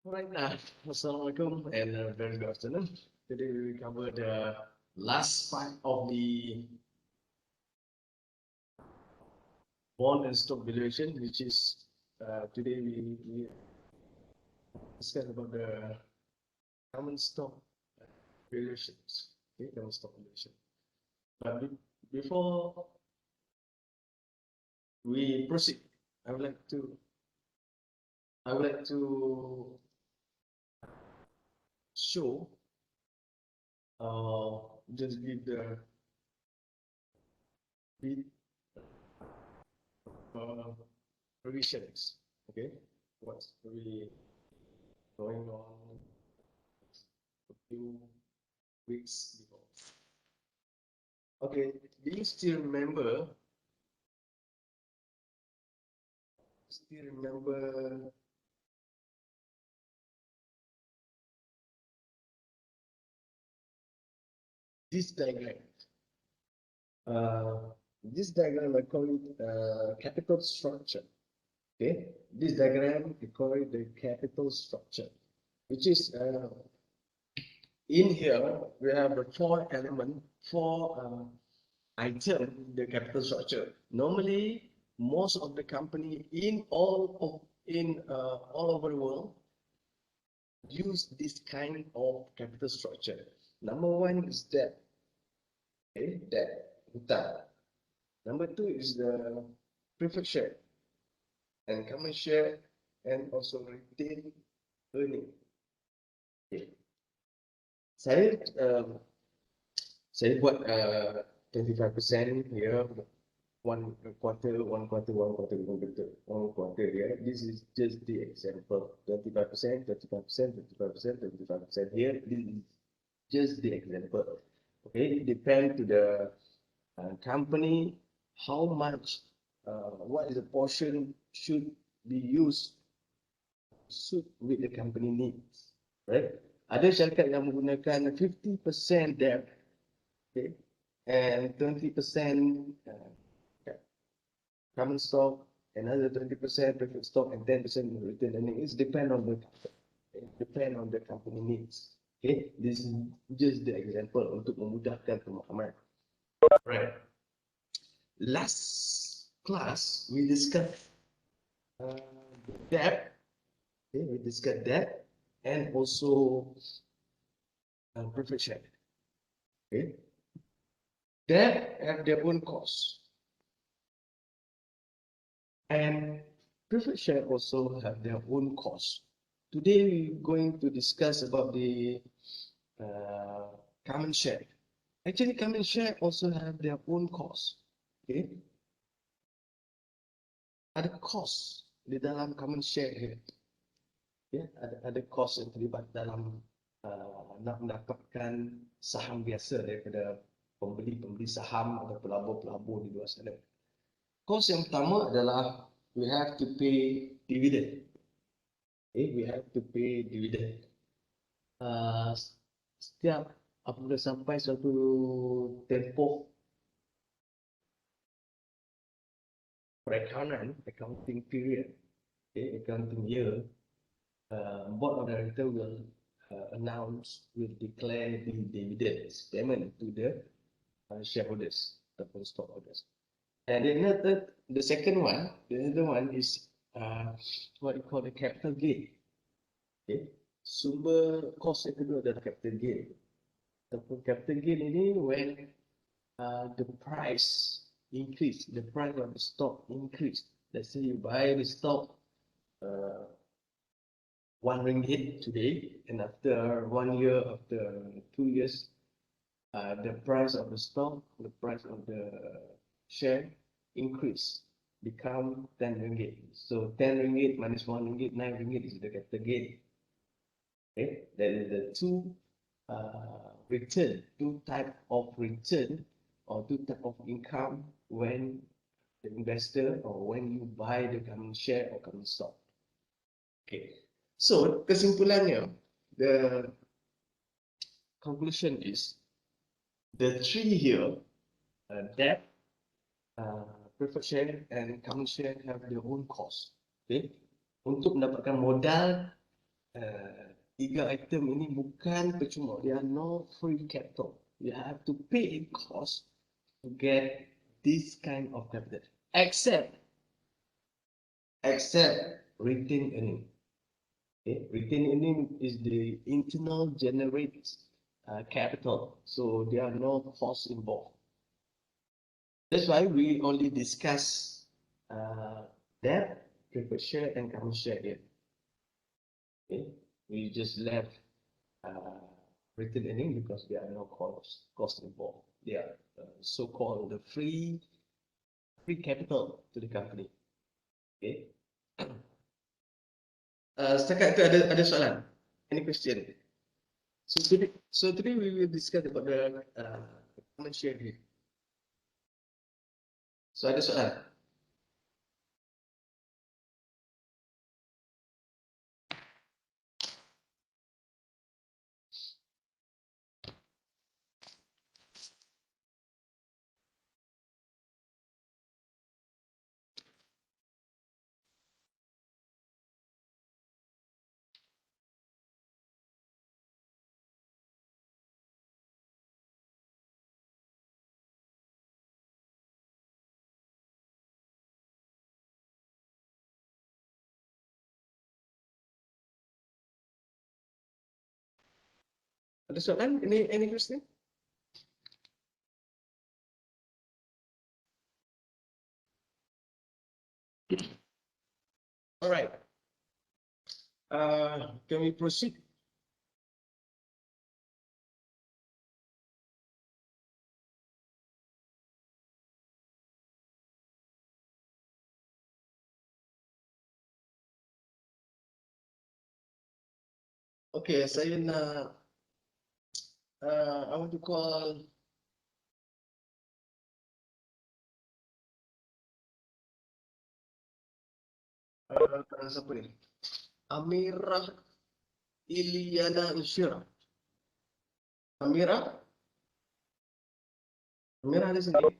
Alright, Assalamualaikum and very good afternoon. Today we will cover the last part of the bond and stock valuation, which is today we discuss about the common stock valuations. Okay, common stock valuation. But before we proceed, I would like to show just give the bit revisions. Okay, what's really going on a few weeks before. Okay, do you still remember? This diagram? Uh, this diagram I call it capital structure. Okay, this diagram we call it the capital structure, which is in here we have the four item in the capital structure. Normally, most of the company in all over the world use this kind of capital structure. Number one is debt. Okay, debt, hutang. Number two is the preferred share and common share and also retained earning. Okay. Saya buat 25% here, one quarter, one quarter, one quarter, one quarter here. This is just the example. 25%, 25%, 25%, 25% here. This is just the example. Okay, it depends to the company how much, what is the portion should be used suit with the company needs, right? Ada syarikat yang menggunakan 50% debt, okay, and 20% common stock, another 20% preferred stock, and 10% return earning. It depends on the company needs. Okay, this is just the example untuk memudahkan pemahaman. Right. Last class we discussed debt. Okay, we discussed debt and also preferred share. Okay, debt have their own cost, and preferred share also have their own cost. Today we're going to discuss about the common share. Actually, common share also have their own cost. Okay, ada cost di dalam common share here. Okay, ada cost yang terlibat dalam nak mendapatkan saham biasa daripada pembeli saham atau pelabur-pelabur di luar sana. Cost yang pertama adalah we have to pay dividend. Okay, we have to pay dividend. Setiap apabila sampai suatu tempoh perakaunan, accounting period, okay, accounting year, board of director will declare the dividends payment to the shareholders, the stockholders. And the second one, the other one is what you call the capital gain. Okay, sumber cost yang kedua adalah capital gain. Ataupun capital gain ini when the price increase, the price of the stock increase. Let's say you buy the stock RM1 today, and after 1 year, after 2 years, the price of the stock, the price of the share increase, become RM10. So RM10 minus RM1, RM9 is the capital gain. Okay, that is the two type of return or two type of income when the investor or when you buy the common share or common stock. Okay, so kesimpulannya, the conclusion is the three here, debt, preferred share and common share have their own cost. Okay, untuk mendapatkan modal tiga item ini bukan percuma. They are no free capital. You have to pay cost to get this kind of capital. Except retained earning. Okay? Retained earning is the internal generate capital. So there are no costs involved. That's why we only discuss debt, preferred share, and common share here. Okay? We just left retained earning because there are no cost involved. They are so-called the free capital to the company. Okay. Setakat itu ada soalan? Any question? So today we will discuss about the common share here. So ada soalan? Ada soalan? Any question? All right. Can we proceed? Okay, saya nak I want to call siapa ni? Amirah Iliana Insyirah. Amirah ada sini.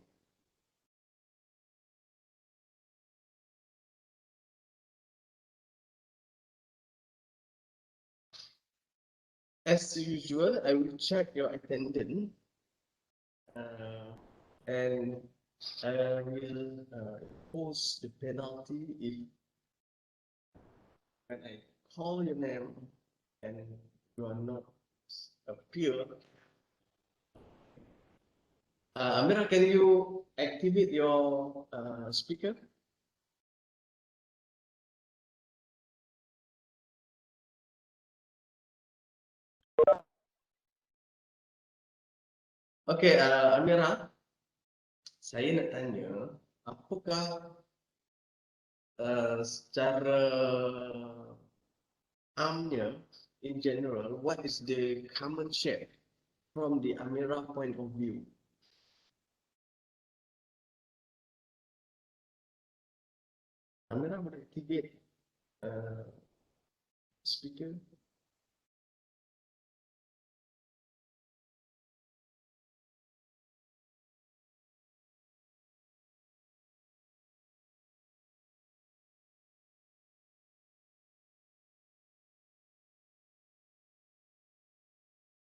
As usual, I will check your attendance and I will impose the penalty if when I call your name and you are not appear. Amira, can you activate your speaker? Okay, Amira, saya nak tanya, apakah secara amnya, in general, what is the common share from the Amira point of view? Amira boleh activate speaker?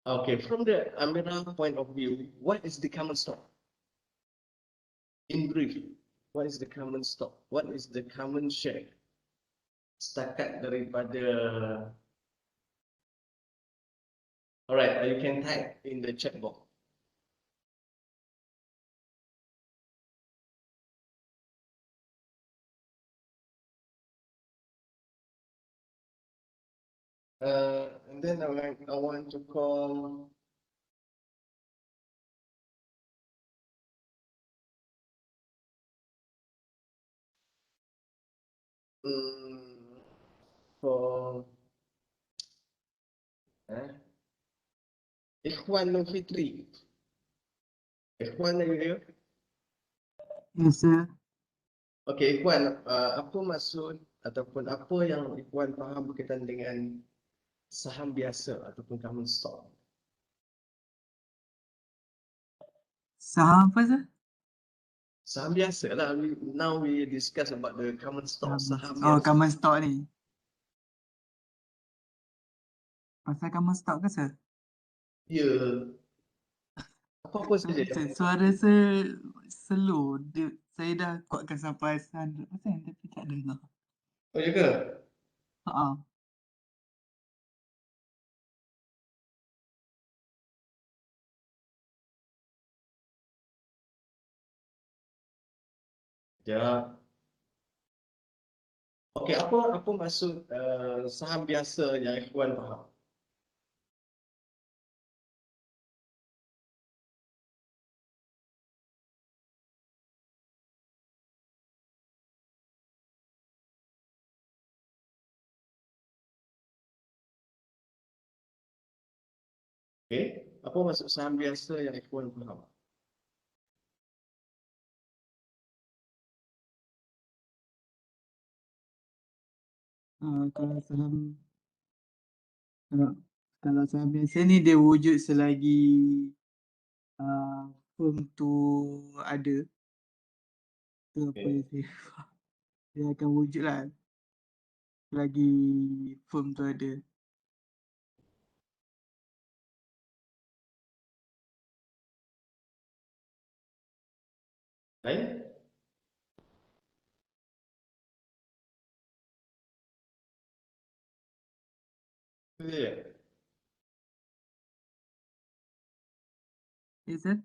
Okay, from the Amira point of view, what is the common stock? In brief, what is the common stock? What is the common share? Setakat daripada. Alright, you can type in the chat box. And then I want to call for Ikhwan Fitri. Ikhwan, are you here? Yes, sir. Okay, Ikhwan, apa maksud ataupun apa yang Ikhwan faham berkaitan dengan saham biasa ataupun common stock? Saham apa, sir? Saham biasa lah. Now we discuss about the common stock. Saham Oh, biasa. common stock ni. Pasal kamu stok ke sir? Ya, apa-apa saja. Suara slow. Saya dah kuatkan sampai 100% tapi tak dengar. Oh, ya ke? Haa. Ya. Okey, apa maksud saham biasa yang Ikhwan faham? Okey, apa maksud saham biasa yang Ikhwan faham? Kalau saham kalau, kalau saham biasa ni dia wujud selagi firm tu ada. Tu apa yang saya dia akan wujud lah selagi firm tu ada. Lain? Itu saja. Ya sir?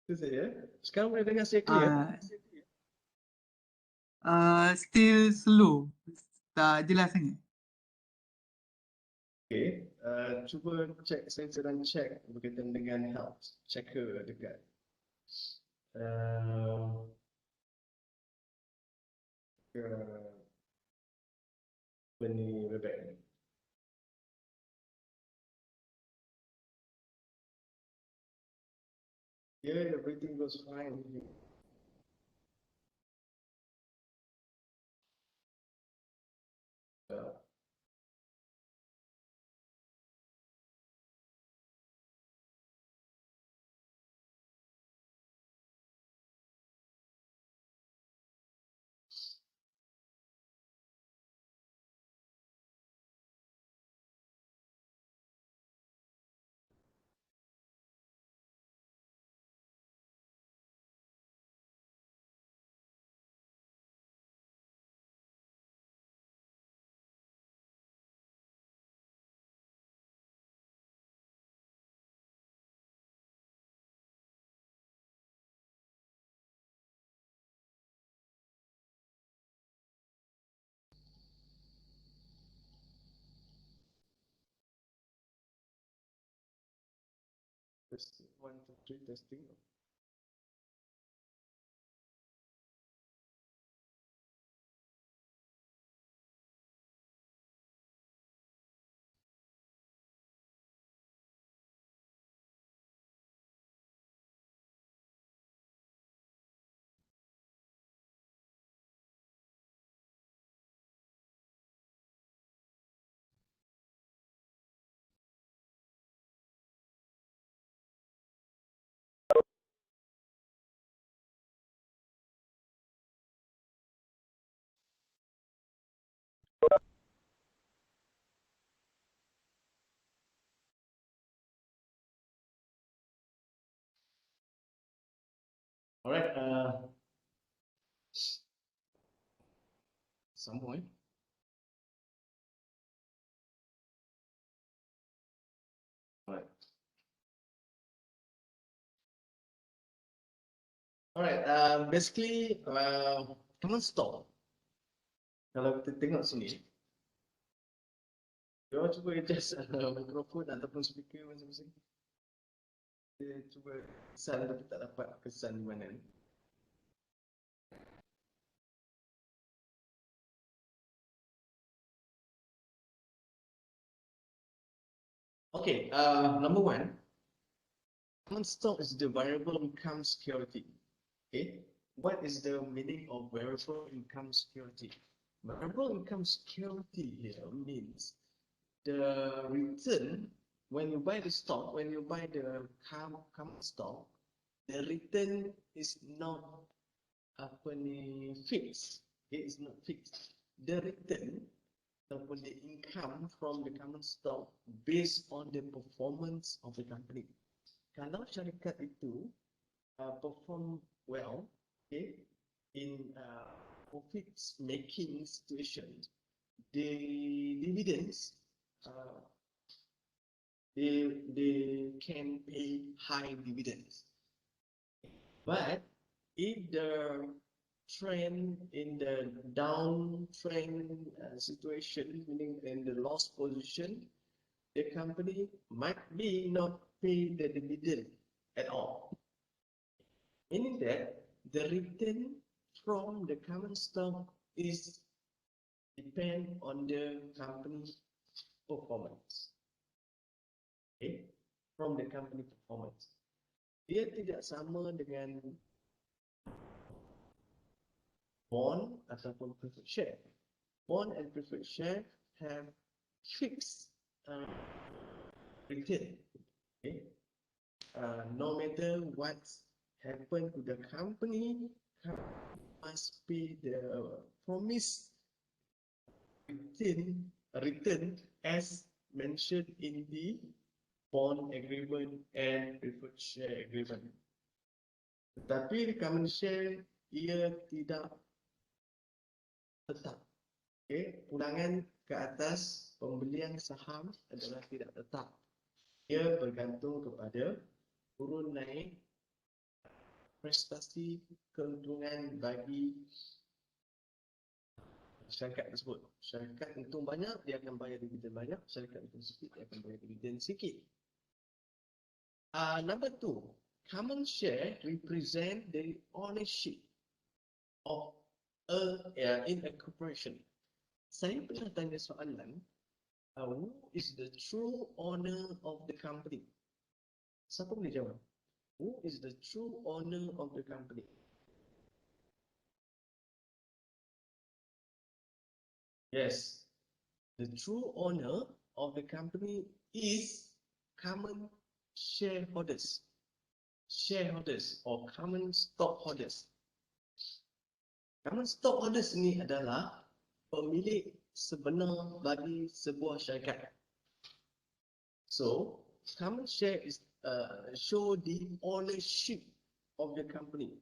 Itu saja. Sekarang boleh dengar saya clear? Still slow. Tak jelas sangat. Okey, cuba cek sensor dan cek berkaitan dengan health checker dekat ke apa ni website ni. Yeah, everything goes fine. Uh, testing, 1, 2, 3, testing. Alright, sambung eh. Alright. Alright, basically, common stop. Kalau kita tengok sini, kita cuba adjust mikrofon ataupun speaker masing-masing. Kita cuba kesan tapi tak dapat kesan di mana ni. Okay, number one, common stock is the variable income security. Okay, what is the meaning of variable income security? Variable income security here means the return when you buy the stock, when you buy the common stock, the return is not apa ni fixed. It is not fixed. The return ataupun the income from the common stock based on the performance of the company. Kalau syarikat itu perform well, okay, in profits making situation, the dividends uh, they can pay high dividends. But if the trend in the downtrend situation, meaning in the loss position, the company might be not pay the dividend at all. Meaning that the return from the common stock is depend on the company performance. Okay, from the company performance. Dia tidak sama dengan bond ataupun preferred share. Bond and preferred share have fixed return. Okay, no matter what happened to the company must pay the promised return as mentioned in the bond agreement and preferred share agreement. Tetapi common share ia tidak tetap. Okay, pulangan ke atas pembelian saham adalah tidak tetap. Ia bergantung kepada turun naik prestasi keuntungan bagi syarikat tersebut. Syarikat untung banyak, dia akan bayar dividen banyak. Syarikat untung sikit, dia akan bayar dividen sikit. Number 2, common share represent the ownership of in a corporation. Saya pernah tanya soalan, who is the true owner of the company? Siapa boleh jawab? Who is the true owner of the company? Yes, the true owner of the company is common shareholders. Shareholders or common stockholders. Common stockholders ini adalah pemilik sebenar bagi sebuah syarikat. So, common share is show the ownership of the company.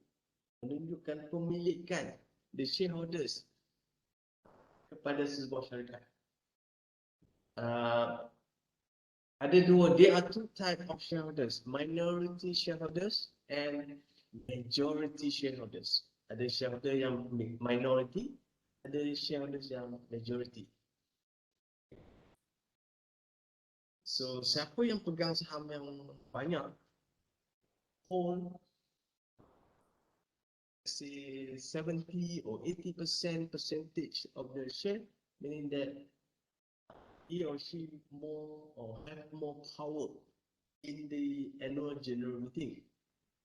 Menunjukkan pemilikan, the shareholders kepada sebuah syarikat. Ada dua, there are two types of shareholders, minority shareholders and majority shareholders. Ada shareholder yang minority, ada shareholders yang majority. So, siapa yang pegang saham yang banyak, hold say 70 or 80% percentage of the share, meaning that he or she more or have more power in the annual general meeting.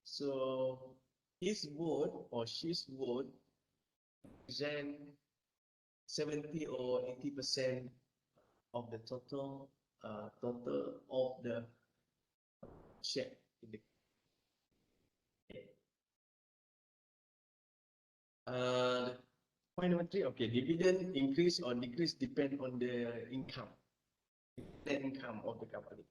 So his vote or she's vote represent 70 or 80% of the total of the share in the point number 3, okay, dividend increase or decrease depend on the income, net income of the company.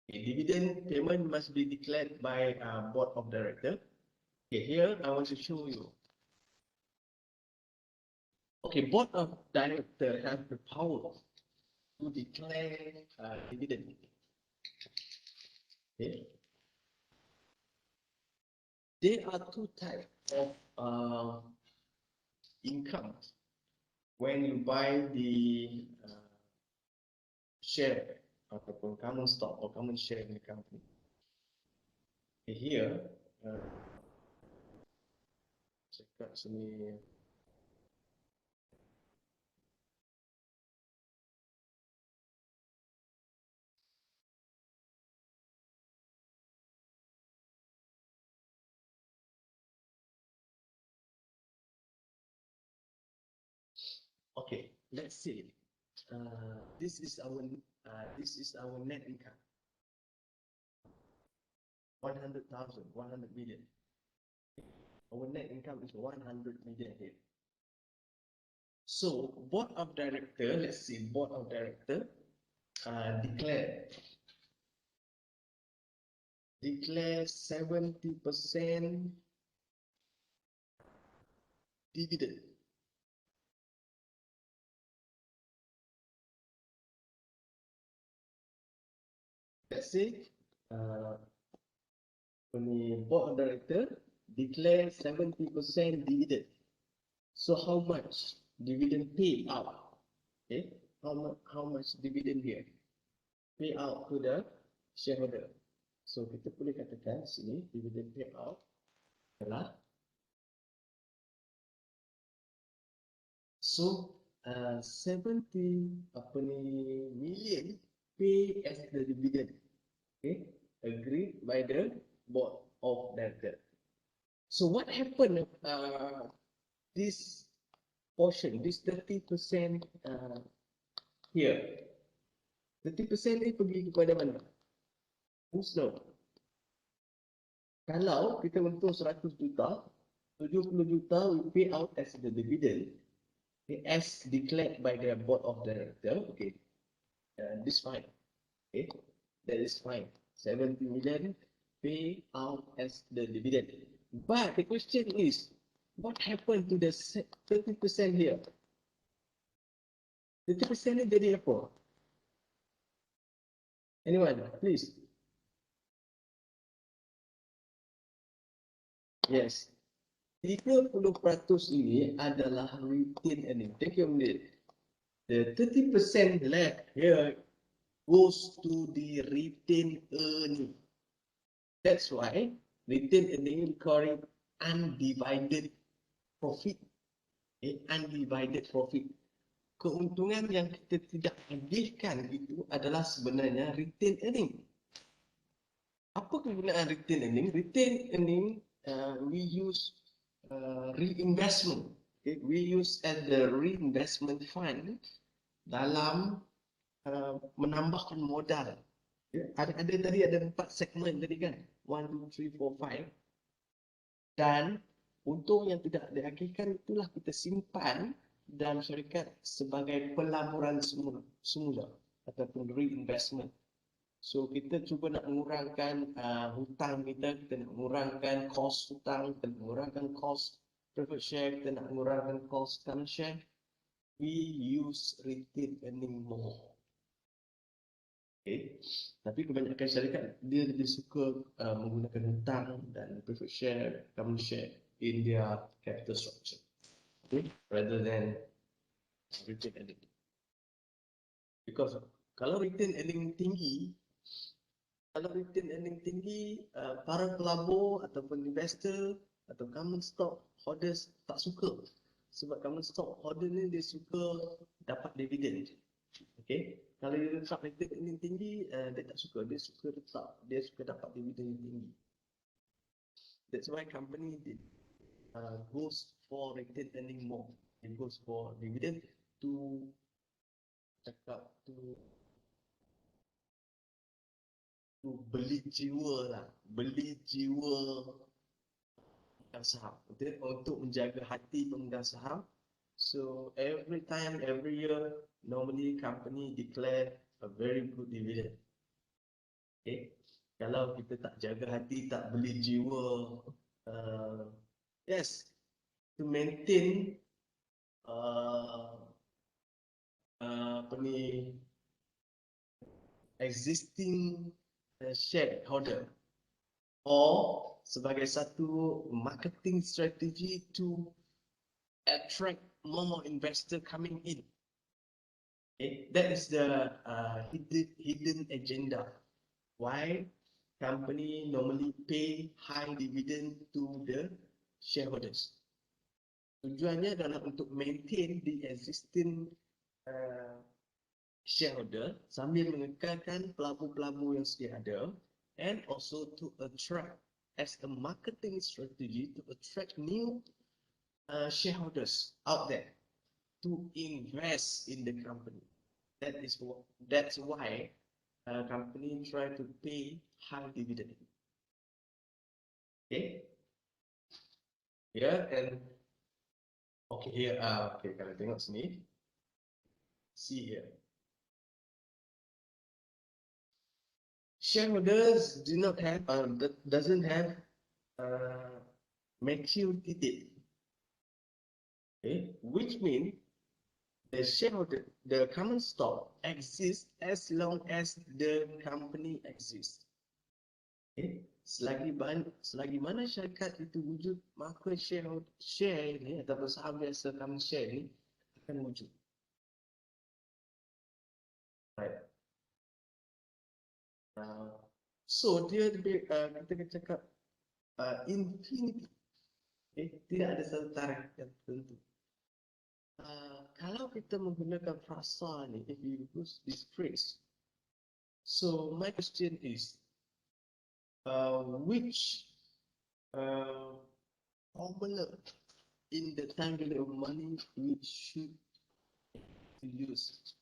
Okay, dividend payment must be declared by board of director. Okay, here I want to show you. Okay, board of director have the power to declare dividend. Okay. There are two types of income when you buy the share ataupun common stock or common share in the company. Okay, here, cakap sini. Okay, let's say this is our net income. 100,000, 100 million. Our net income is 100 million here. So board of director, let's see, board of director declare 70% dividend. Let's say board of director declare 70% dividend. So how much dividend pay out? Okay, how much dividend here pay out to the shareholder? So kita boleh katakan sini dividend pay out adalah so 70 million pay as the dividend. Okay, agreed by the board of director. So what happened this portion, this 30% here, 30% ni pergi kepada mana? Who's know? Kalau kita untung 100 juta, 70 juta we pay out as the dividend, okay, as declared by the board of director. Okay, this fine. Okay, that is fine. 70 million pay out as the dividend. But the question is, what happened to the 30% here? 30% ni jadi apa? Anyone, please. Yes. 30% ini adalah retain earning. Take your minute. The 30% left here goes to the retain earning. That's why retain earning we call it undivided profit. Okay? Undivided profit. Keuntungan yang kita tidak agihkan itu adalah sebenarnya retain earning. Apa kegunaan retain earning? Retain earning we use reinvestment. Okay? We use as the reinvestment fund dalam menambahkan modal. Okay? Ada tadi ada 4 segmen tadi kan? 1, 2, 3, 4, 5. Dan untung yang tidak diagihkan itulah kita simpan dalam syarikat sebagai pelaburan semula ataupun reinvestment. So kita cuba nak mengurangkan hutang kita nak mengurangkan kos hutang, kita nak mengurangkan kos preferred share, kita nak mengurangkan kos common share. We use retained earning more. Okay. Tapi kebanyakan syarikat dia lebih suka menggunakan hutang dan preferred share, common share in their capital structure. Okay. Rather than retained earning. Because kalau retained earning tinggi, para pelabur ataupun investor atau common stock holders tak suka. Sebab common stock holder ni dia suka dapat dividen. Okay? Kalau dia letak retained earning tinggi, dia tak suka. Dia suka dapat dividen yang tinggi. That's why company goes for retained earning more. It goes for dividend to beli jiwa pemegang saham, untuk menjaga hati pemegang saham. So every year, normally company declare a very good dividend. Okay, kalau kita tak jaga hati, tak beli jiwa, yes, to maintain existing shareholder or sebagai satu marketing strategy to attract more investor coming in. Okay, that is the hidden agenda. Why company normally pay high dividend to the shareholders. Tujuannya adalah untuk maintain the existing shareholder sambil mengekalkan pelabur-pelabur yang sedia ada, and also to attract as a marketing strategy to attract new shareholders out there to invest in the company. That's why company try to pay high dividend. Okay. Yeah, and Okay, here, okay, kalau tengok sini, see here. Shareholders do not have, doesn't have maturity date. Okay, which means the shareholder, the common stock exists as long as the company exists. Okay, selagi mana syarikat itu wujud, maka share ini ataupun saham biasa common share ini akan wujud. Right. So dia lebih, kita akan cakap infinity. Okay, tidak ada satu tarikh yang tertentu. Kalau kita menggunakan frasa ni, if you use this phrase, so my question is, which formula in the time value of money we should use?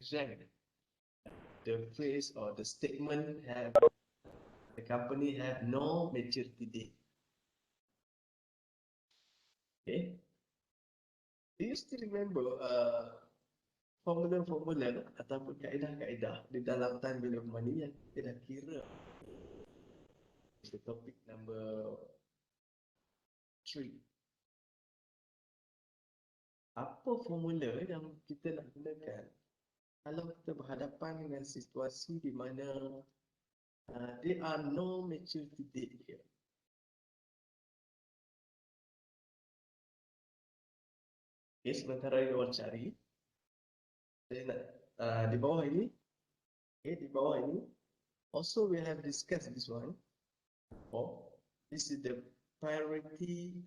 Exactly. The phrase or the statement have the company have no maturity date. Okay. Do you still remember formula-formula ataupun kaedah-kaedah di dalam time value of money yang kita dah kira? The topic number 3. Apa formula yang kita nak gunakan kalau kita berhadapan dengan situasi di mana there are no maturity date here? Okay, sementara you orang cari, saya nak di bawah ini, okay, di bawah ini, also we have discussed this one. Oh, this is the priority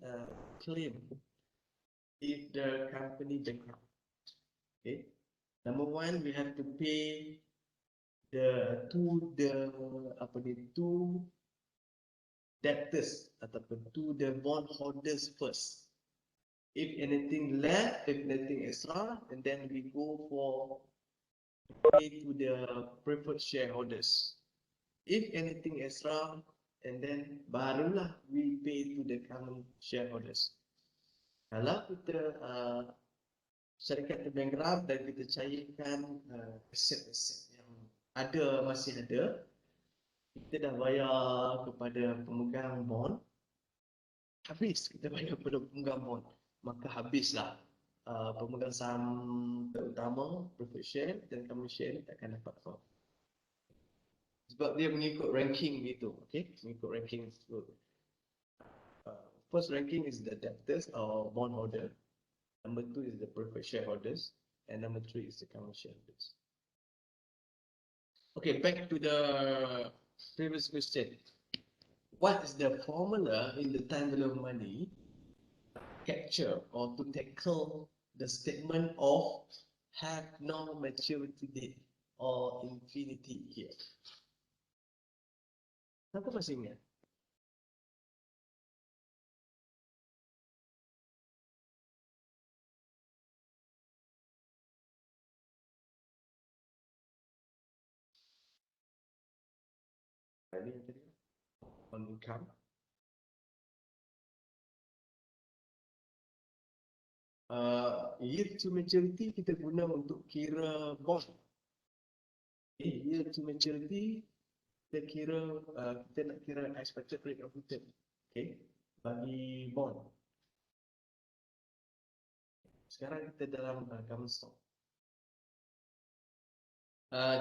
claim if the company bankrupt. Okay, number one, we have to pay two debtors ataupun to the bondholders first. If anything left, if anything extra, and then we go for pay to the preferred shareholders. If anything extra, and then barulah we pay to the common shareholders. Kalau kita syarikat bankrupt dan kita cairkan aset-aset yang masih ada, kita dah bayar kepada pemegang bond, habis kita bayar kepada pemegang bond, maka habislah pemegang saham terutama, preferred share dan common share tak akan dapat apa. Sebab dia mengikut ranking gitu, okay? Mengikut ranking tersebut. First ranking is the debtors or bondholder. Number 2 is the preferred shareholders, and number 3 is the common shareholders. Okay, back to the previous question. What is the formula in the time value of money capture or to tackle the statement of have no maturity date or infinity here? Siapa masih ingat? Ini yang tadi on income. Yield to maturity kita guna untuk kira bond. Yield to maturity kita kira kita nak kira expected rate of return, okay, bagi bond. Sekarang kita dalam common stock.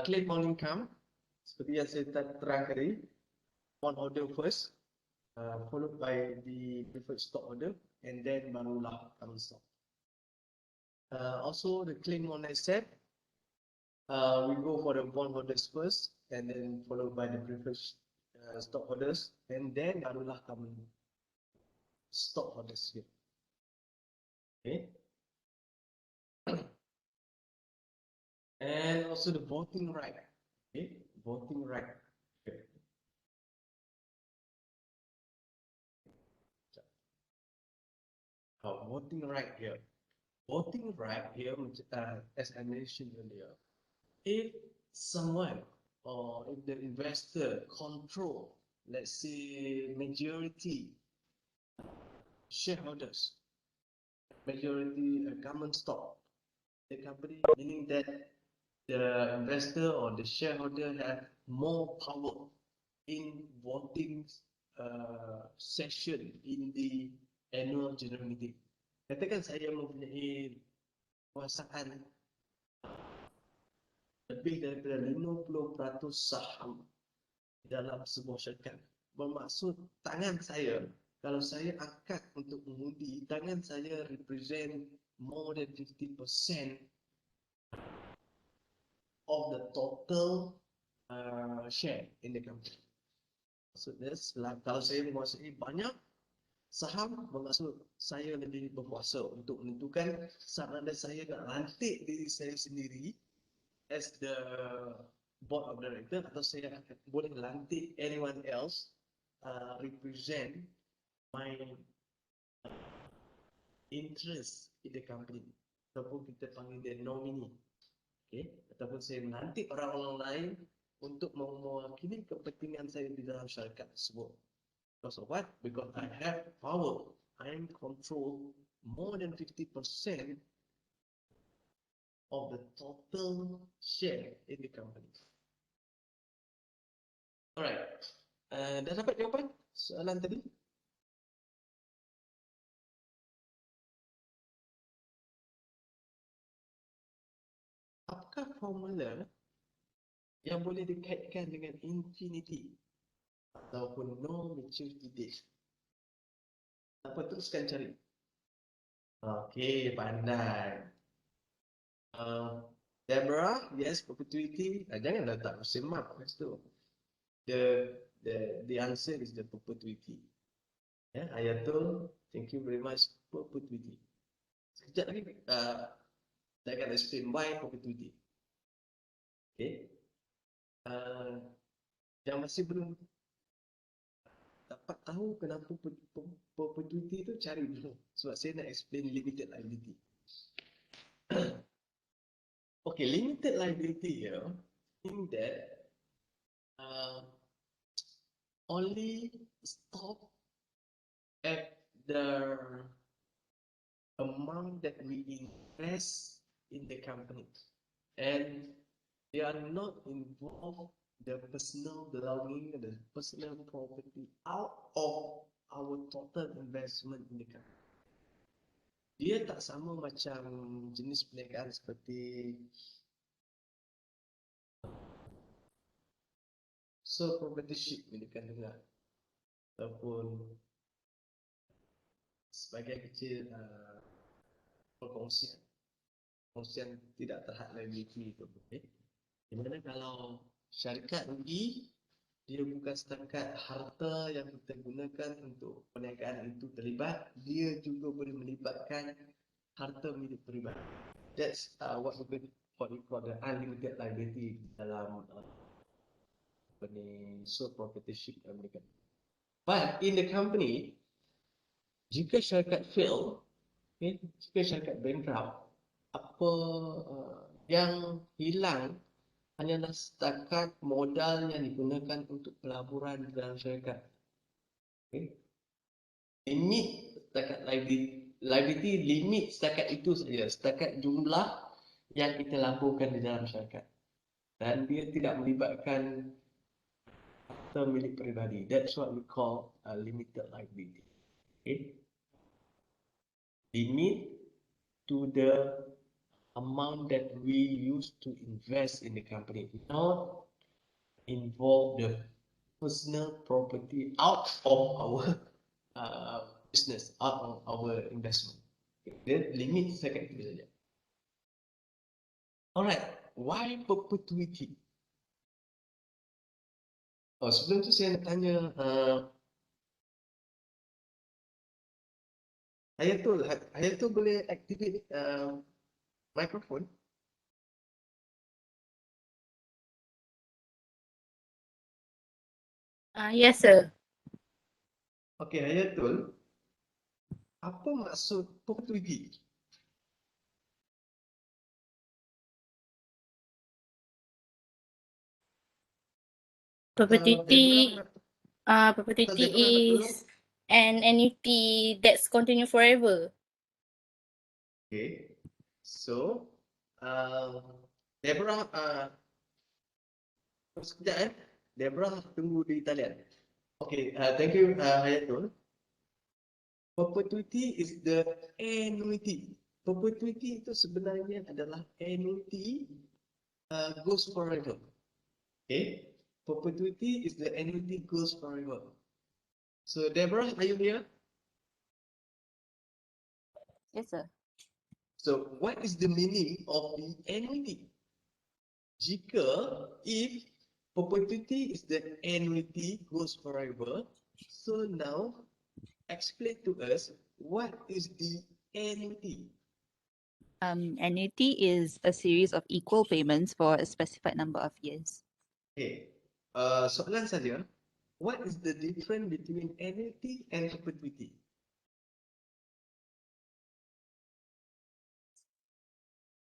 Claim on income seperti yang saya terang tadi, bondholder first, followed by the preferred stockholder, and then barulah common stock. Also the claim on asset, we go for the bondholders first, and then followed by the preferred stockholders, and then barulah common stockholders here. Okay. And also the voting right. Okay, voting right. Okay. Voting right here. Voting right here, as I mentioned earlier, if someone or if the investor control, let's say majority shareholders, majority common stock the company, meaning that the investor or the shareholder have more power in voting session in the annual general meeting. Katakan saya mempunyai kuasaan lebih daripada 50% saham dalam sebuah syarikat. Bermaksud tangan saya, kalau saya angkat untuk mengundi, tangan saya represent more than 50% of the total share in the company. So that's like, kalau saya menguasai banyak saham, bermaksud saya lebih berkuasa untuk menentukan sama ada saya nak lantik diri saya sendiri as the board of director atau saya boleh lantik anyone else represent my interest in the company, ataupun kita panggil dia nominee. Okay? Ataupun saya nanti orang-orang lain untuk mewakili kepentingan saya di dalam syarikat tersebut. Because of what? Because I have power. I control more than 50% of the total share in the company. Alright. Dah dapat jawapan soalan tadi? Apakah formula yang boleh dikaitkan dengan infinity ataupun no maturity date? Apa teruskan cari? Okey, pandai. Deborah, yes, perpetuity. Jangan letak question mark kat situ. The answer is the perpetuity. Ya, Ayatul, thank you very much perpetuity. Sekejap lagi saya akan explain why perpetuity. Okay. Yang masih belum dapat tahu kenapa perpetuity itu, cari dulu. Sebab saya nak explain limited liability. Okay, limited liability here means that only stop at the amount that we invest in the company, and they are not involved the personal belonging, the personal property out of our total investment in the company. Dia tak sama macam jenis perniagaan seperti sole proprietorship milikan dengar, ataupun sebagai kecil perkongsian tidak terhad liability itu. Okay? Di mana kalau syarikat rugi, dia bukan setakat harta yang kita gunakan untuk perniagaan itu terlibat, dia juga boleh melibatkan harta milik peribadi. That's what we call the unlimited liability dalam sole proprietorship American. But in the company, jika syarikat fail, okay, jika syarikat bankrupt, apa yang hilang hanyalah setakat modal yang digunakan untuk pelaburan dalam syarikat. Okay. Limit setakat liability limit setakat itu saja, setakat jumlah yang kita laburkan di dalam syarikat, dan dia tidak melibatkan harta milik peribadi. That's what we call a limited liability. Okay. Limit to the amount that we use to invest in the company, not involve the personal property out of our business, out of our investment. The limit setakat itu saja. Alright, why perpetuity? Oh, sebelum tu saya nak tanya Hayatul boleh activate microphone? Yes, sir. Okay, Hayatul, apa maksud perpetuity? Perpetuity is an annuity that's continue forever. Okay. So, Deborah, sekejap Deborah tunggu di talian. Okay, thank you, Hayatul. Perpetuity is the annuity. Perpetuity itu sebenarnya adalah annuity goes forever. Okay, perpetuity is the annuity goes forever. So Deborah, are you here? Yes, sir. So what is the meaning of the annuity? Jika if perpetuity is the annuity goes forever, so now explain to us what is the annuity. Annuity is a series of equal payments for a specified number of years. Okay, soalan saja, what is the difference between annuity and perpetuity?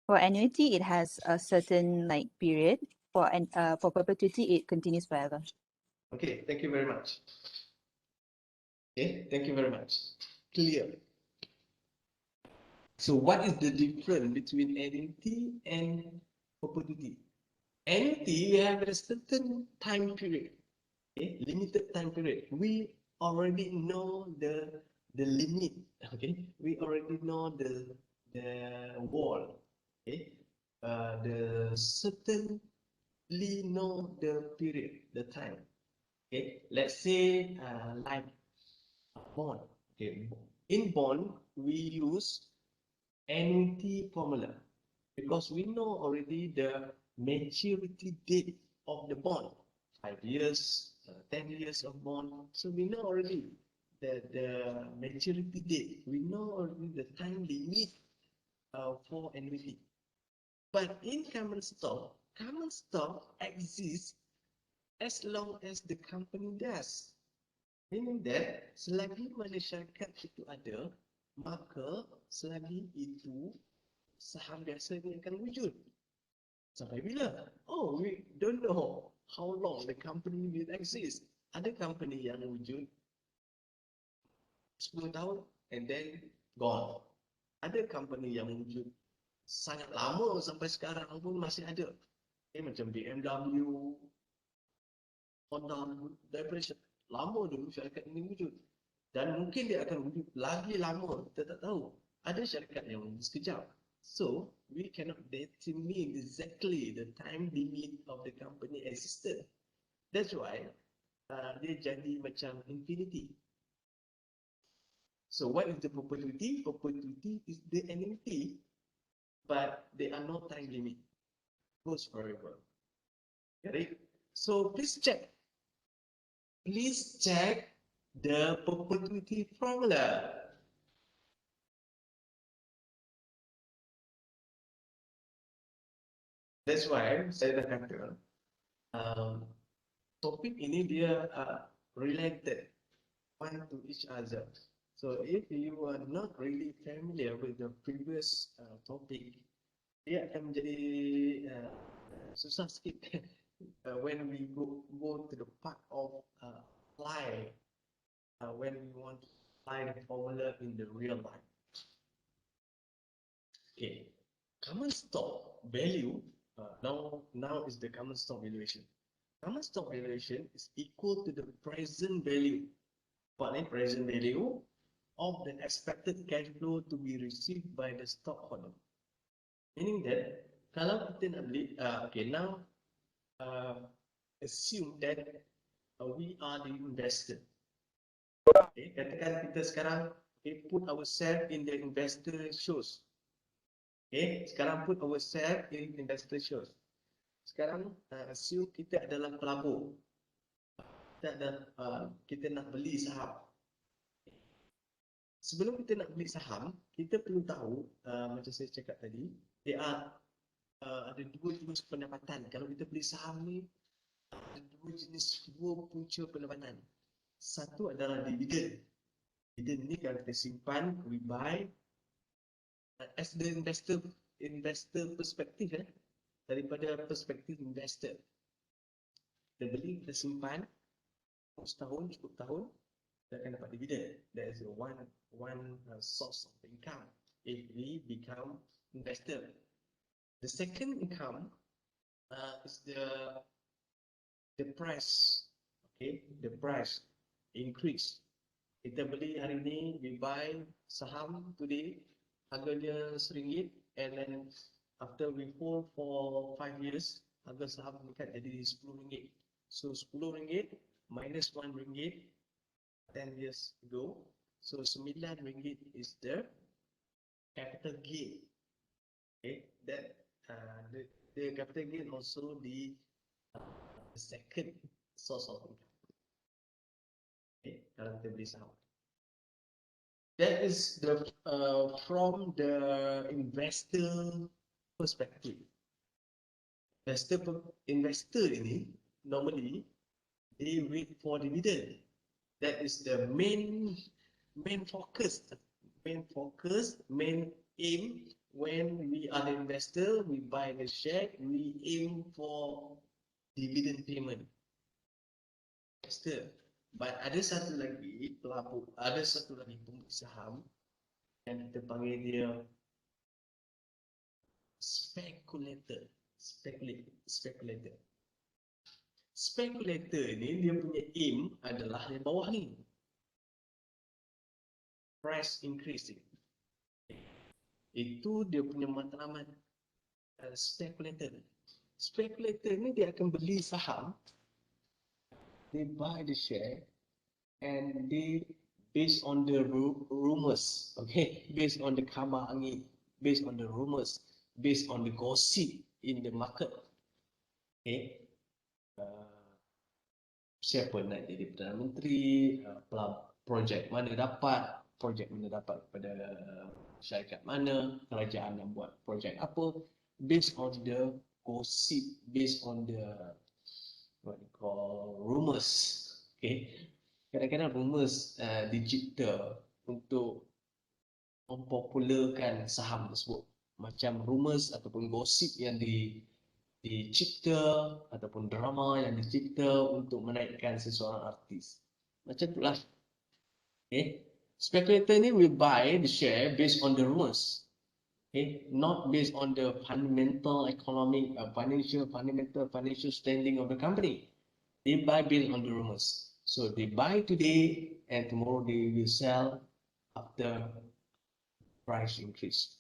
For annuity, it has a certain period. For perpetuity, it continues forever. Okay, thank you very much. Okay, thank you very much. Clear. So what is the difference between annuity and perpetuity? Annuity, we have a certain time period, okay, limited time period. We already know the limit, okay. We already know the wall, okay. The certainly know the period, the time, okay. Let's say like bond, okay. In bond, we use annuity formula because we know already the maturity date of the bond, 5 years, 10 years of bond. So we know already the maturity date. We know already the time limit for annuity. But in common stock exists as long as the company does. Meaning that selagi mana syarikat itu ada, maka selagi itu saham biasa ni akan wujud. Sampai bila? Oh, we don't know how long the company will exist. Ada company yang wujud 10 tahun and then gone. Ada company yang wujud sangat lama sampai sekarang pun masih ada. Macam BMW, Honda, daripada lama dulu syarikat ini wujud. Dan mungkin dia akan wujud lagi lama, kita tak tahu. Ada syarikat yang sekejap. So, we cannot determine exactly the time limit of the company existed. That's why dia jadi macam infinity. So, what is the perpetuity? Perpetuity is the annuity, but there are no time limit. Goes forever. Get it? So, please check. Please check the perpetuity formula. That's why saya dah kata topik ini dia related one to each other. So if you are not really familiar with the previous topic, dia akan menjadi susah sikit when we go to the part of apply when we want to apply the formula in the real life. Okay, common stock value now is the common stock valuation. Common stock valuation is equal to the present value. What is present value of the expected cash flow to be received by the stockholder? Meaning that kalau kita nak beli, okay, now assume that we are the investor. Okay, katakan kita sekarang put ourselves in the investor shoes. Okay, sekarang put ourselves in investor shoes. Sekarang assume kita adalah pelabur. Kita nak beli saham. Sebelum kita nak beli saham, kita perlu tahu macam saya cakap tadi, ada dua jenis pendapatan. Kalau kita beli saham ni, ada dua punca pendapatan. Satu adalah dividen. Dividen ni kalau kita simpan, we buy as the investor perspektif, daripada perspektif investor. Kita beli, kita simpan setahun, cukup tahun. kita akan dapat dividend. That is one source of income if we become investor. The second income is the price. Okay, the price increase. Kita beli hari ni, we buy saham today, harganya RM1, and then after we hold for 5 years, harga saham meningkat jadi RM10. So RM10 minus RM1 10 years ago, so RM9 is the capital gain. Okay, that the capital gain also the second source of income. Okay, kalau kita beli saham. That is the from the investor perspective. Investor ini normally they wait for dividend. That is the main focus, main aim. When we are the investor, we buy the share, we aim for dividend payment. Investor. But ada satu lagi pemilik saham yang kita panggil dia speculator. Speculator ini dia punya aim adalah yang bawah ni. Price increasing. Itu dia punya matlamat. Speculator. Speculator ni dia akan beli saham, they buy the share, and they based on the rumors, okay, based on the kabar angin, based on the rumors, based on the gossip in the market, okay, siapa nak jadi Perdana Menteri, projek mana dapat pada syarikat mana, kerajaan nak buat projek apa, based on the gossip, based on the what you call rumors, okay. Kadang-kadang rumors dicipta untuk mempopularkan saham tersebut. Macam rumors ataupun gosip yang dicipta ataupun drama yang dicipta untuk menaikkan seseorang artis. Macam itulah. Okay. Speculator ni will buy the share based on the rumors. Okay. Not based on the fundamental economic, financial standing of the company. They buy based on the rumors. So they buy today and tomorrow they will sell after price increase.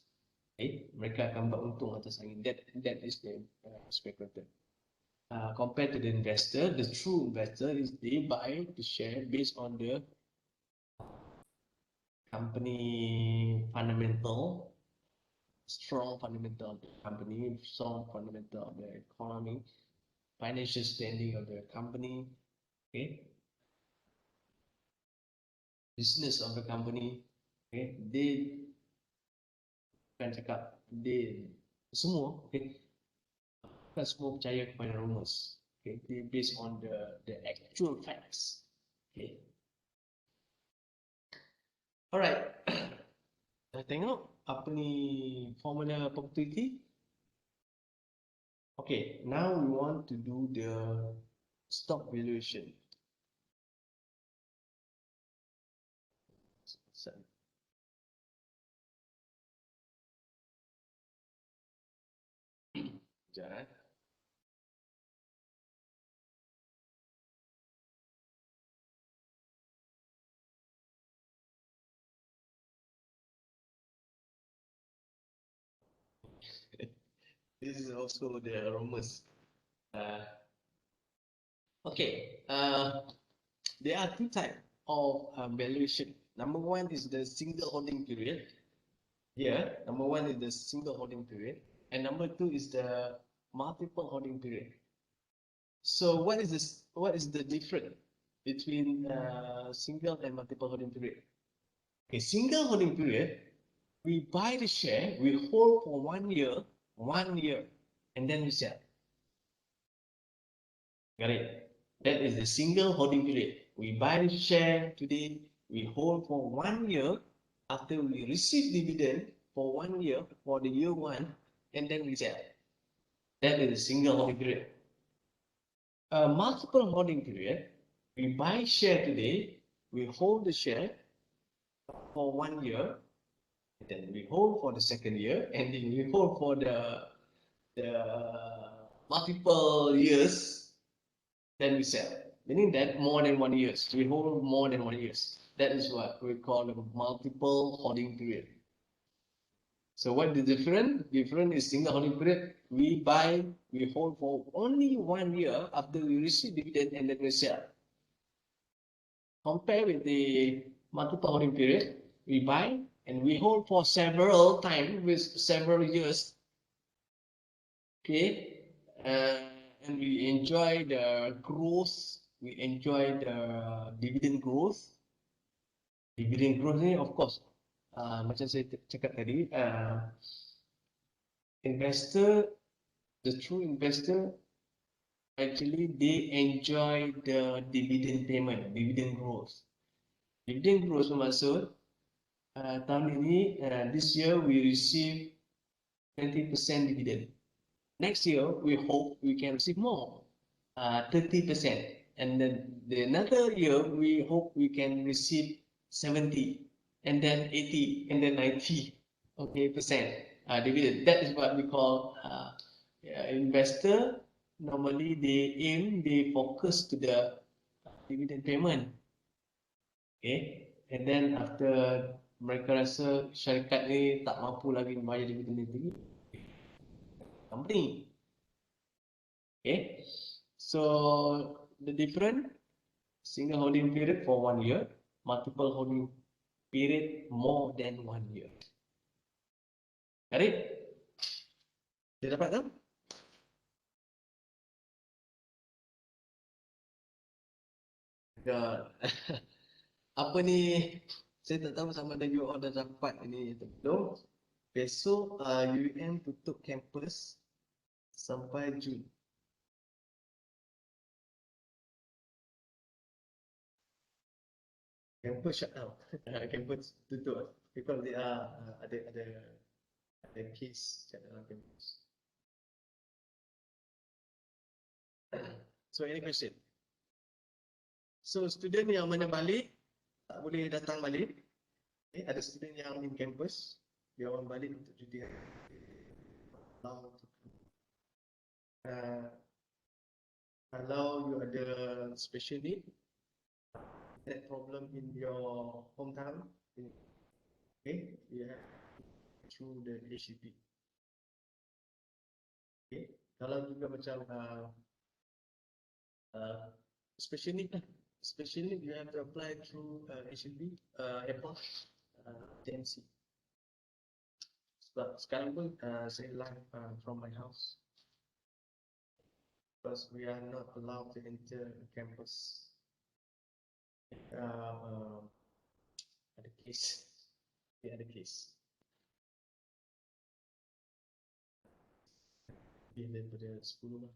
Okay, mereka akan beruntung atas angin. That is the speculator. Compared to the investor, the true investor is they buy the share based on the company fundamental, strong fundamental of the company, strong fundamental of the economy, financial standing of the company. Okay. Business of the company, okay, they kan cakap semua, okay, kan semua percaya kepada rumors, okay, they based on the actual facts, okay. Alright, dah tengok apa ni formula probability. Okay, now we want to do the stock valuation. Sekejap. This is also the rumors. Okay, there are two types of valuation. Number one is the single holding period. Here, number one is the single holding period, and number two is the multiple holding period. So what is this? What is the difference between single and multiple holding period? Okay, single holding period, we buy the share, we hold for 1 year, and then we sell. Got it? That is the single holding period. We buy the share today, we hold for 1 year. After we receive dividend for 1 year, for the year one, and then we sell. That is a single holding period. A multiple holding period, we buy share today, we hold the share for 1 year, then we hold for the second year, and then we hold for the multiple years, then we sell. Meaning that more than 1 year. We hold more than 1 year. That is what we call the multiple holding period. So what the different? Different is single holding period. We buy, we hold for only 1 year after we receive dividend and then we sell. Compare with the multiple holding period, we buy and we hold for several times with several years. Okay, and we enjoy the growth. We enjoy the dividend growth. Dividend growth ni, of course, macam saya cakap tadi, investor, the true investor, actually they enjoy the dividend payment, dividend growth. Dividend growth bermaksud tahun ini, this year we receive 20% dividend. Next year we hope we can receive more, 30%, and then the another year we hope we can receive 70, and then 80, and then 90, okay, percent dividend. That is what we call investor. Normally they focus to the dividend payment, okay, and then after mereka rasa syarikat ni tak mampu lagi membayar dividend tinggi, company, okay. So the different, single holding period for 1 year, multiple holding period more than 1 year. Got it? Dia dapat tak? God. Apa ni? Saya tak tahu sama ada you all dah dapat ini atau belum. Besok UM tutup kampus sampai Jun. Campus shut down. Campus tutup because they are ada case kat dalam campus. So any question? So student yang mana balik tak boleh datang balik. Okay, ada student yang in campus, dia orang balik untuk cuti. Kalau you ada special need, that problem in your hometown, okay, you have through the HCP. Okay, kalau juga macam special need lah. Special need you have to apply through HCP, airport, TMC. Sebab sekarang pun saya live from my house. Because we are not allowed to enter campus. Ada case. Dia ada case. Dia daripada 10 lah.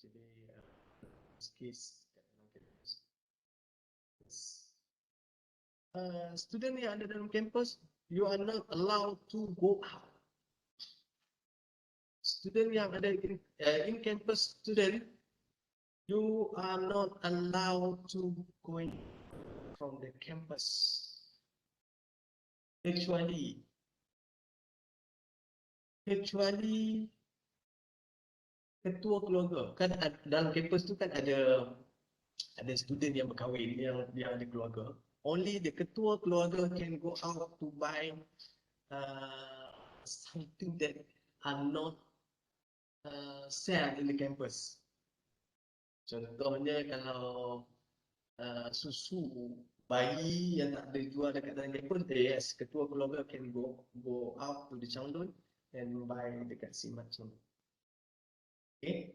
Jadi, case kat dalam campus. Student yang ada dalam campus, you are not allowed to go out. Student yang ada in campus student, you are not allowed to go from the campus. Kecuali ketua keluarga. Kan dalam kampus tu kan ada student yang berkahwin, yang ada keluarga. Only the ketua keluarga can go out to buy something that are not sell in the campus. Contohnya kalau susu bayi yang tak boleh jual dekat dalam kampus, yes, ketua keluarga can go out to the Chandun and buy dekat Simat Chandun. Okay,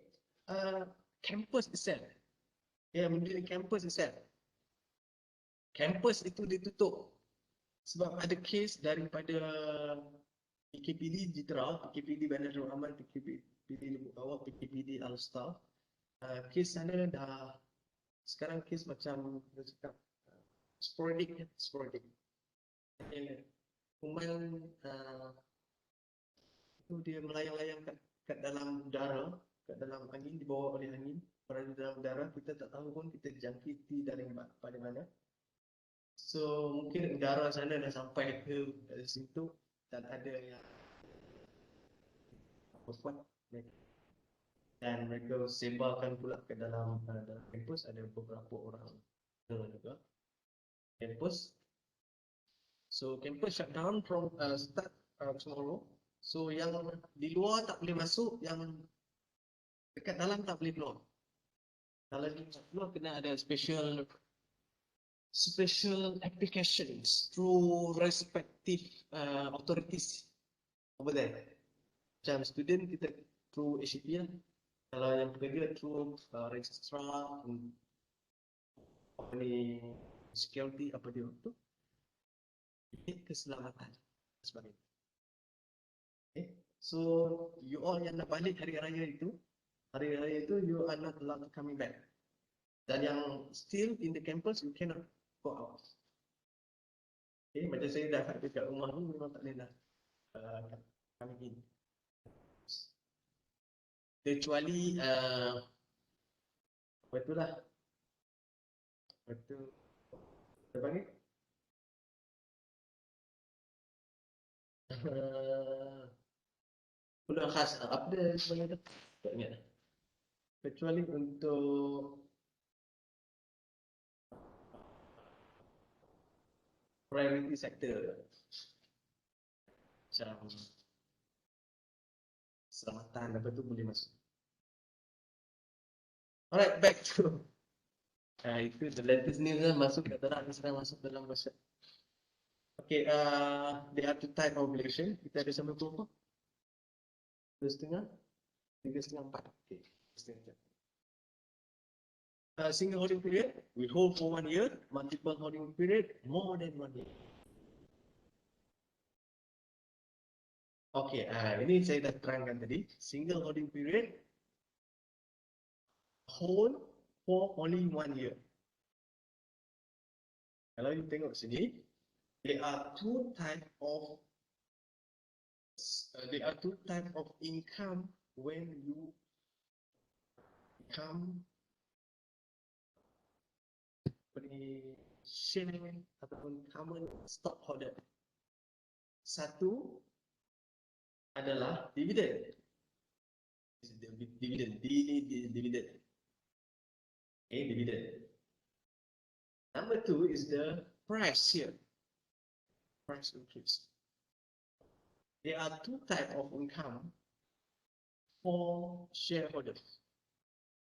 campus itself, menjadi campus itself. Campus itu ditutup sebab ada kes daripada PKPD Jitra, PKPD Bandar Darul Aman, PKPD Lubuk Bawah, PKPD Al-Star. Kes sana dah, sekarang kes macam cakap sporadic. Kuman itu dia melayang-layang kat dalam udara, kat dalam angin, dibawa oleh angin, berada dalam udara, kita tak tahu pun kita jangkiti dari pada mana. So mungkin udara sana dah sampai ke situ dan ada yang kuat dan mereka sebarkan pula ke dalam kampus. Ada beberapa orang juga kampus. So campus shut down from start tomorrow. So yang di luar tak boleh masuk, yang dekat dalam tak boleh keluar. Kalau di keluar kena ada special applications through respective authorities over there. Macam student kita through HCP lah. Kalau yang pekerja through registrar, company security apa dia tu, keselamatan sebagainya. Okay. So you all yang nak balik hari raya itu you are not allowed to coming back. Dan yang still in the campus, you cannot go out. Okay, macam saya dah dekat rumah ni memang tak boleh dah coming in. Kecuali betul lah. Betul. Kita panggil peluang khas apa dia sebenarnya tu? Tak ingat. Kecuali untuk priority sector macam keselamatan apa tu boleh masuk. Alright, back to itu the latest news lah, masuk kat dalam, sedang masuk dalam bahasa. Okay, there are two type of valuation. Kita ada sama berapa? 2.5, 3.5, 4. Okay, 3.5. Single holding period, we hold for 1 year. Multiple holding period, more than 1 year. Okay, ini saya dah terangkan tadi. Single holding period, hold for only 1 year. Kalau you tengok sini, there are two type of income when you become share ataupun common stockholder. Satu adalah dividend. Dividend. Okay, dividend. Number two is the price here. Price increase. There are two types of income for shareholders,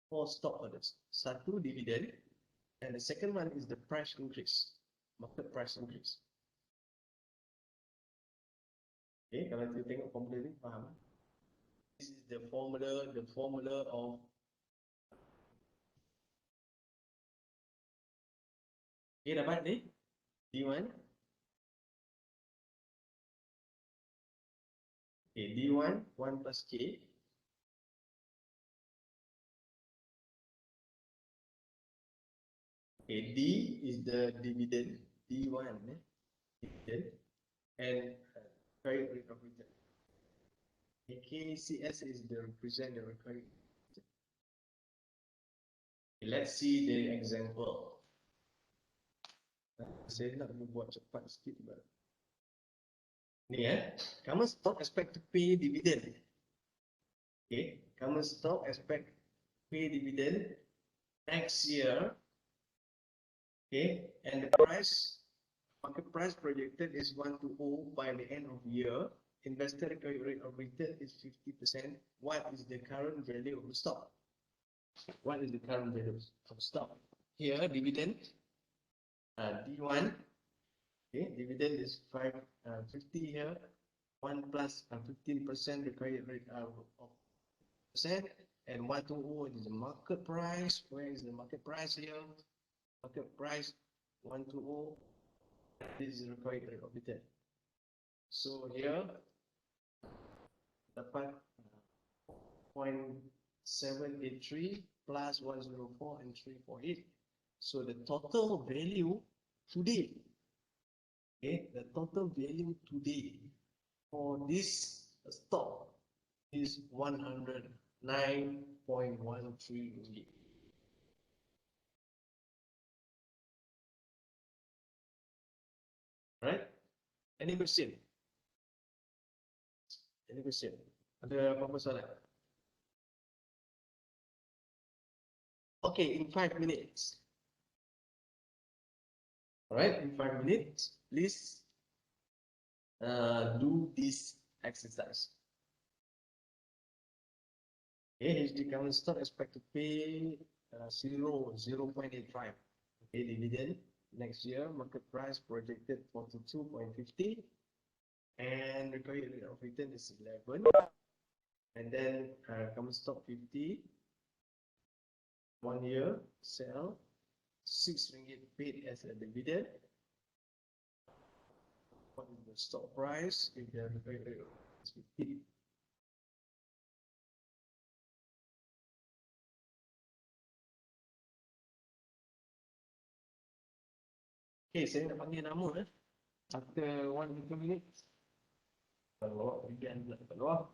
for stockholders. Satu dividend, and the second one is the price increase, market price increase. Okay, kalau kita tengok formula ni, faham? This is the formula of okay, dapat ni D1. Okay, D1 1 plus K. Okay, D is the dividend, D1 dividend, and credit rate of return. KCS is the represent the recurring. Okay, let's see the example. Saya nak buat cepat sikit juga. Ni common stock expect to pay dividend. Okay, common stock expect pay dividend next year. Okay, and the market price projected is 1 to 0 by the end of the year. Investor rate of return is 50%. What is the current value of the stock? What is the current value of stock? Here, dividend, D1. Okay, dividend is 50 here. 1 plus 15% required rate of percent, and 1 to 0 is the market price. Where is the market price here? Market price 1 to 0. This is the required rate of return. So here, dapat 0.783 plus 104 and 348. So the total value today, okay, the total value today for this stock is 100 9.13 ringgit. Right? Any question? Any question? Ada apa-apa soalan? Okay, in 5 minutes. All right, in 5 minutes, please do this exercise. Okay, HD common stock expect to pay 0.85. Okay, dividend next year, market price projected 42.50, and required rate of return is 11. And then common stock 50, 1 year, sell, 6 ringgit paid as a dividend. What is the stock price if the required rate is 50? Okay, saya nak panggil nama after 1 minute. Kalau bagian kat luar.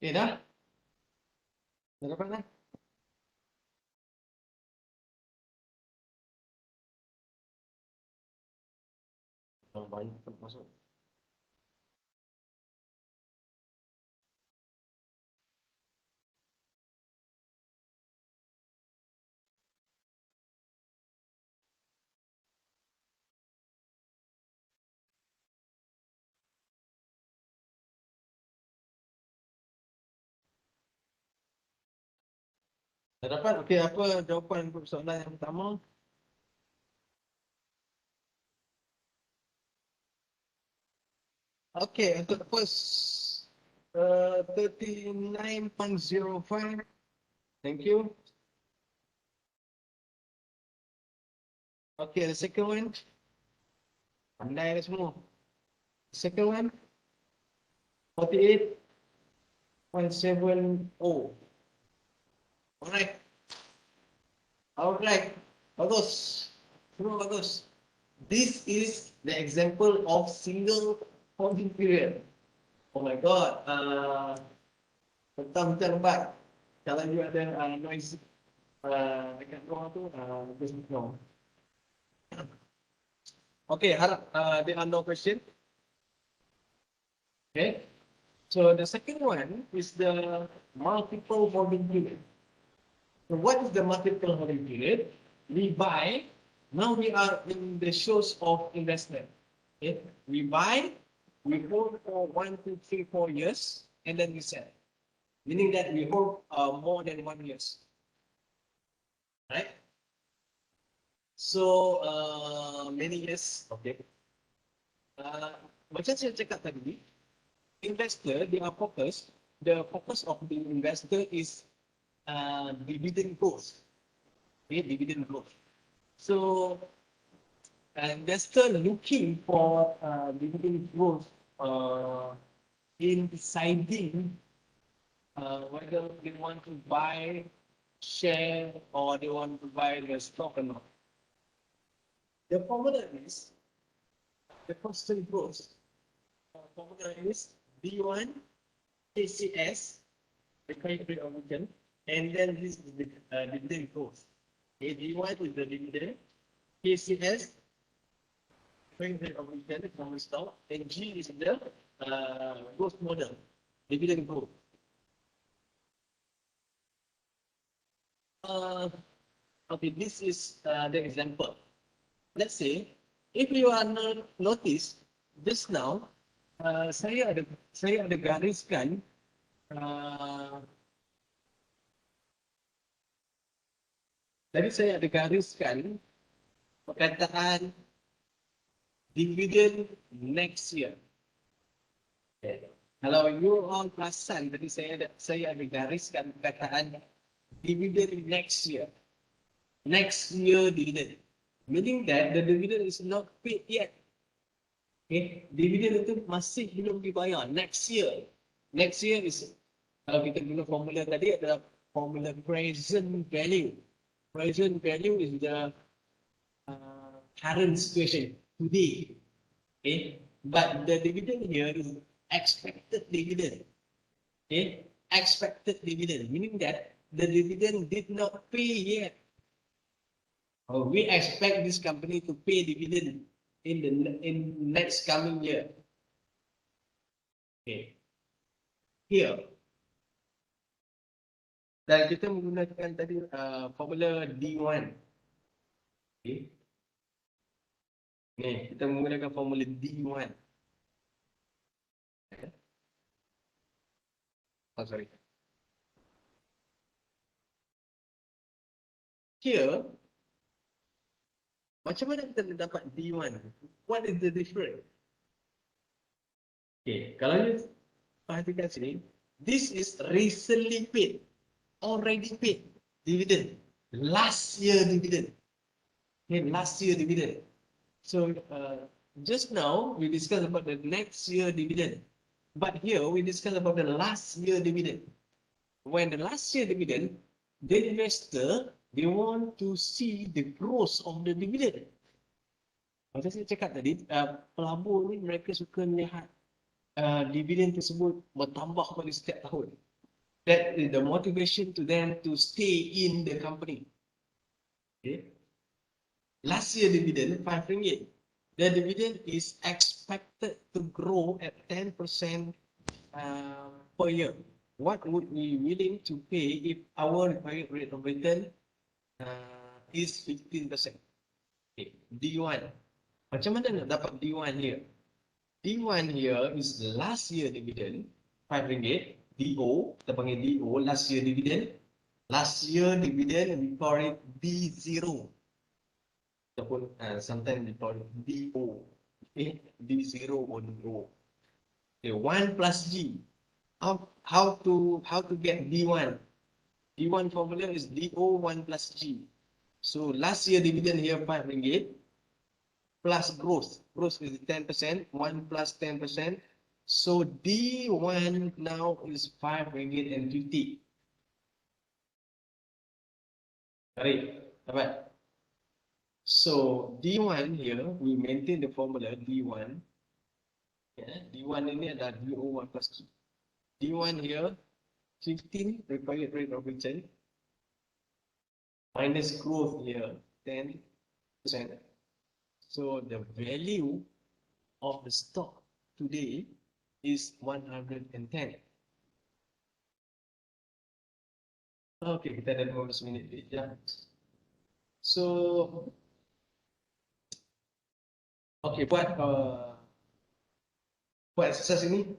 Dah? Dah dapat dah? Banyak masuk. Dah dapat? Okey, apa jawapan untuk soalan yang pertama? Okay, untuk first 39.05. Thank you. Okay, the second one. Pandai dah semua. Second one. 48.70. Alright. Alright. Bagus. Semua bagus. This is the example of single holding period. Oh my god. Betul-betul lembat. Kalau you ada noise dekat luar tu, just ignore. Okay, harap there are no question. Okay. So the second one is the multiple holding period. So what is the multiple holding period? We buy. Now we are in the shows of investment. Okay. We buy, we hold for 1, 2, 3, 4 years, and then we sell. Meaning that we hold more than 1 year. Right? So many years. Okay. Macam saya cakap tadi, investor, they are focused. The focus of the investor is dividend growth. Okay, dividend growth. So, investor looking for dividend growth in deciding whether they want to buy share or they want to buy the stock or not. The formula is the constant growth. Formula is D1 KCS, the credit rate of return, and then this is the dividend growth. Okay, D1 is the dividend, KCS, credit rate of return from the stock, and G is the growth model, dividend growth. Okay, this is the example. Let's say, if you are notice, just now, saya ada gariskan tadi saya ada gariskan perkataan dividend next year. Okay. Kalau you all perasan tadi saya ada gariskan perkataan dividend next year. Next year dividend. Meaning that the dividend is not paid yet. Okay, dividend itu masih belum dibayar. Next year. Next year is, kalau kita guna formula tadi adalah formula present value. Present value is the current situation today. Okay, but the dividend here is expected dividend. Okay, expected dividend, meaning that the dividend did not pay yet. We expect this company to pay dividend in next coming year. Okay. Here. Dan kita menggunakan tadi formula D1. Okay. Ni, kita menggunakan formula D1. Okay. Oh, sorry. Here, macam mana kita dapat D1? What is the difference? Okay, kalau you perhatikan sini, this is recently paid, already paid dividend, last year dividend. Okay, last year dividend. So just now we discussed about the next year dividend, but here we discuss about the last year dividend. When the last year dividend, the investor, they want to see the growth of the dividend. Macam saya cakap tadi, pelabur ni mereka suka melihat dividen tersebut bertambah pada setiap tahun. That is the motivation to them to stay in the company. Okay. Last year dividend RM5. The dividend is expected to grow at 10% per year. What would we willing to pay if our required rate of return is 15%? Okay. D1. Macam mana nak dapat D1 here? D1 here is last year dividend RM5. DO, kita panggil DO, last year dividend. Last year dividend we call it D0. Ataupun sometimes we call it DO. Okay, D0 or DO. Okay, 1 plus G. How to get D1? D1 formula is DO 1 plus G. So last year dividend here RM5 plus growth. Growth is 10%, 1 plus 10%. So D1 now is RM5.50. Right, dapat. So D1 here, we maintain the formula D1. Yeah, D1 ini adalah DO1 plus G. D1 here, 15 required rate of return. Minus growth here, 10%. So the value of the stock today is 110. Okay, kita ada 15 minit ya. So, okay, buat exercise ini.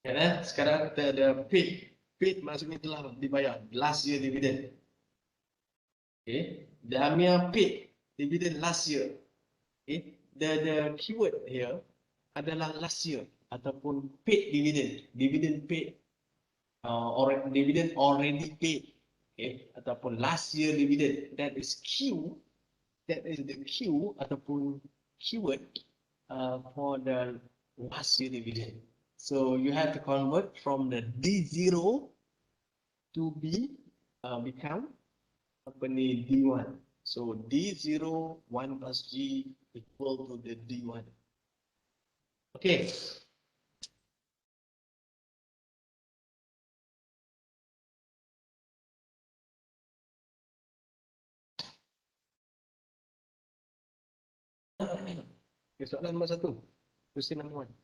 Ya, sekarang kita ada paid. Paid maksudnya telah dibayar. Last year dividend. Okay, Damia paid dividend last year. Okay, the keyword here adalah last year ataupun paid dividend. Dividend paid or dividend already paid. Okay, ataupun last year dividend. That is Q. That is the Q ataupun keyword for the last year dividend. So you have to convert from the D0 to become company D1. So D0 1 plus G equal to the D1. Okay. Okay, soalan nombor 1. Question number 1.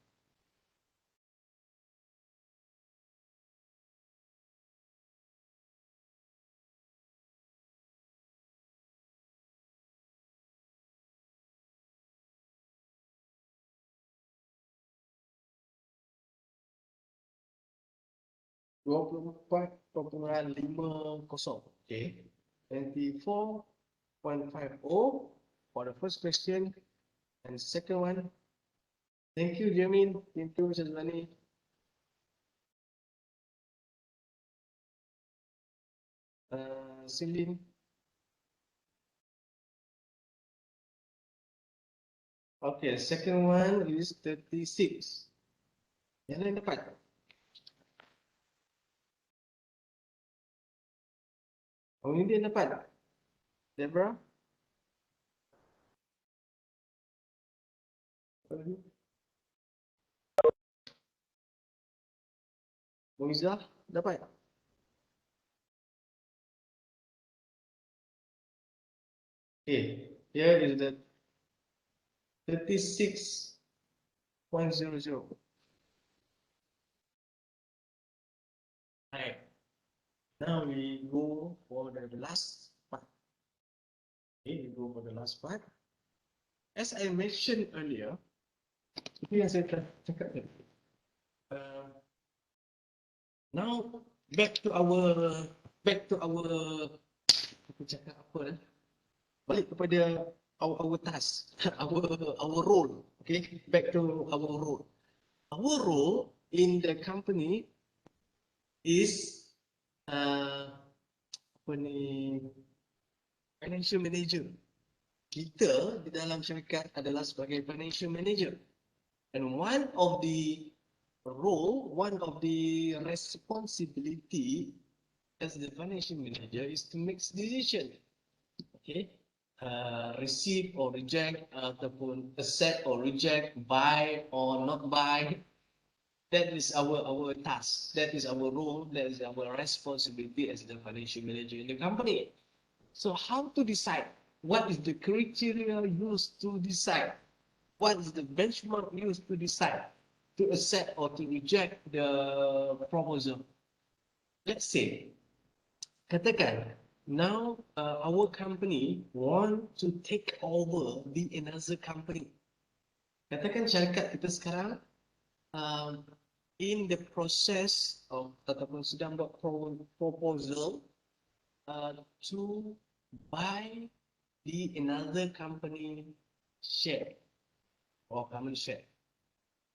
$24.50. Okay. 24.50 for the first question. And second one. Thank you, Jamin. Thank you, Mrs. Lani. Celine. Okay, second one is 36. Yang lain dapat? Oh, ini dia dapat? Deborah? Moizah dapat? Okay, here is the 36.00. Right. Now we go for the last part. Okay, we go for the last part. As I mentioned earlier, itu yang saya cakap tadi. Now back to our aku cakap apa dah? Balik kepada our task, our role. Okay, back to our role. Our role in the company is apa ni, financial manager. Kita di dalam syarikat adalah sebagai financial manager. And one of the role, one of the responsibility as the financial manager is to make decision. Okay, receive or reject ataupun accept or reject, buy or not buy. That is our task. That is our role. That is our responsibility as the financial manager in the company. So how to decide? What is the criteria used to decide? What is the benchmark used to decide to accept or to reject the proposal? Let's say, katakan, now our company want to take over the another company. Katakan syarikat kita sekarang in the process of ataupun sedang buat proposal to buy the another company share or common share.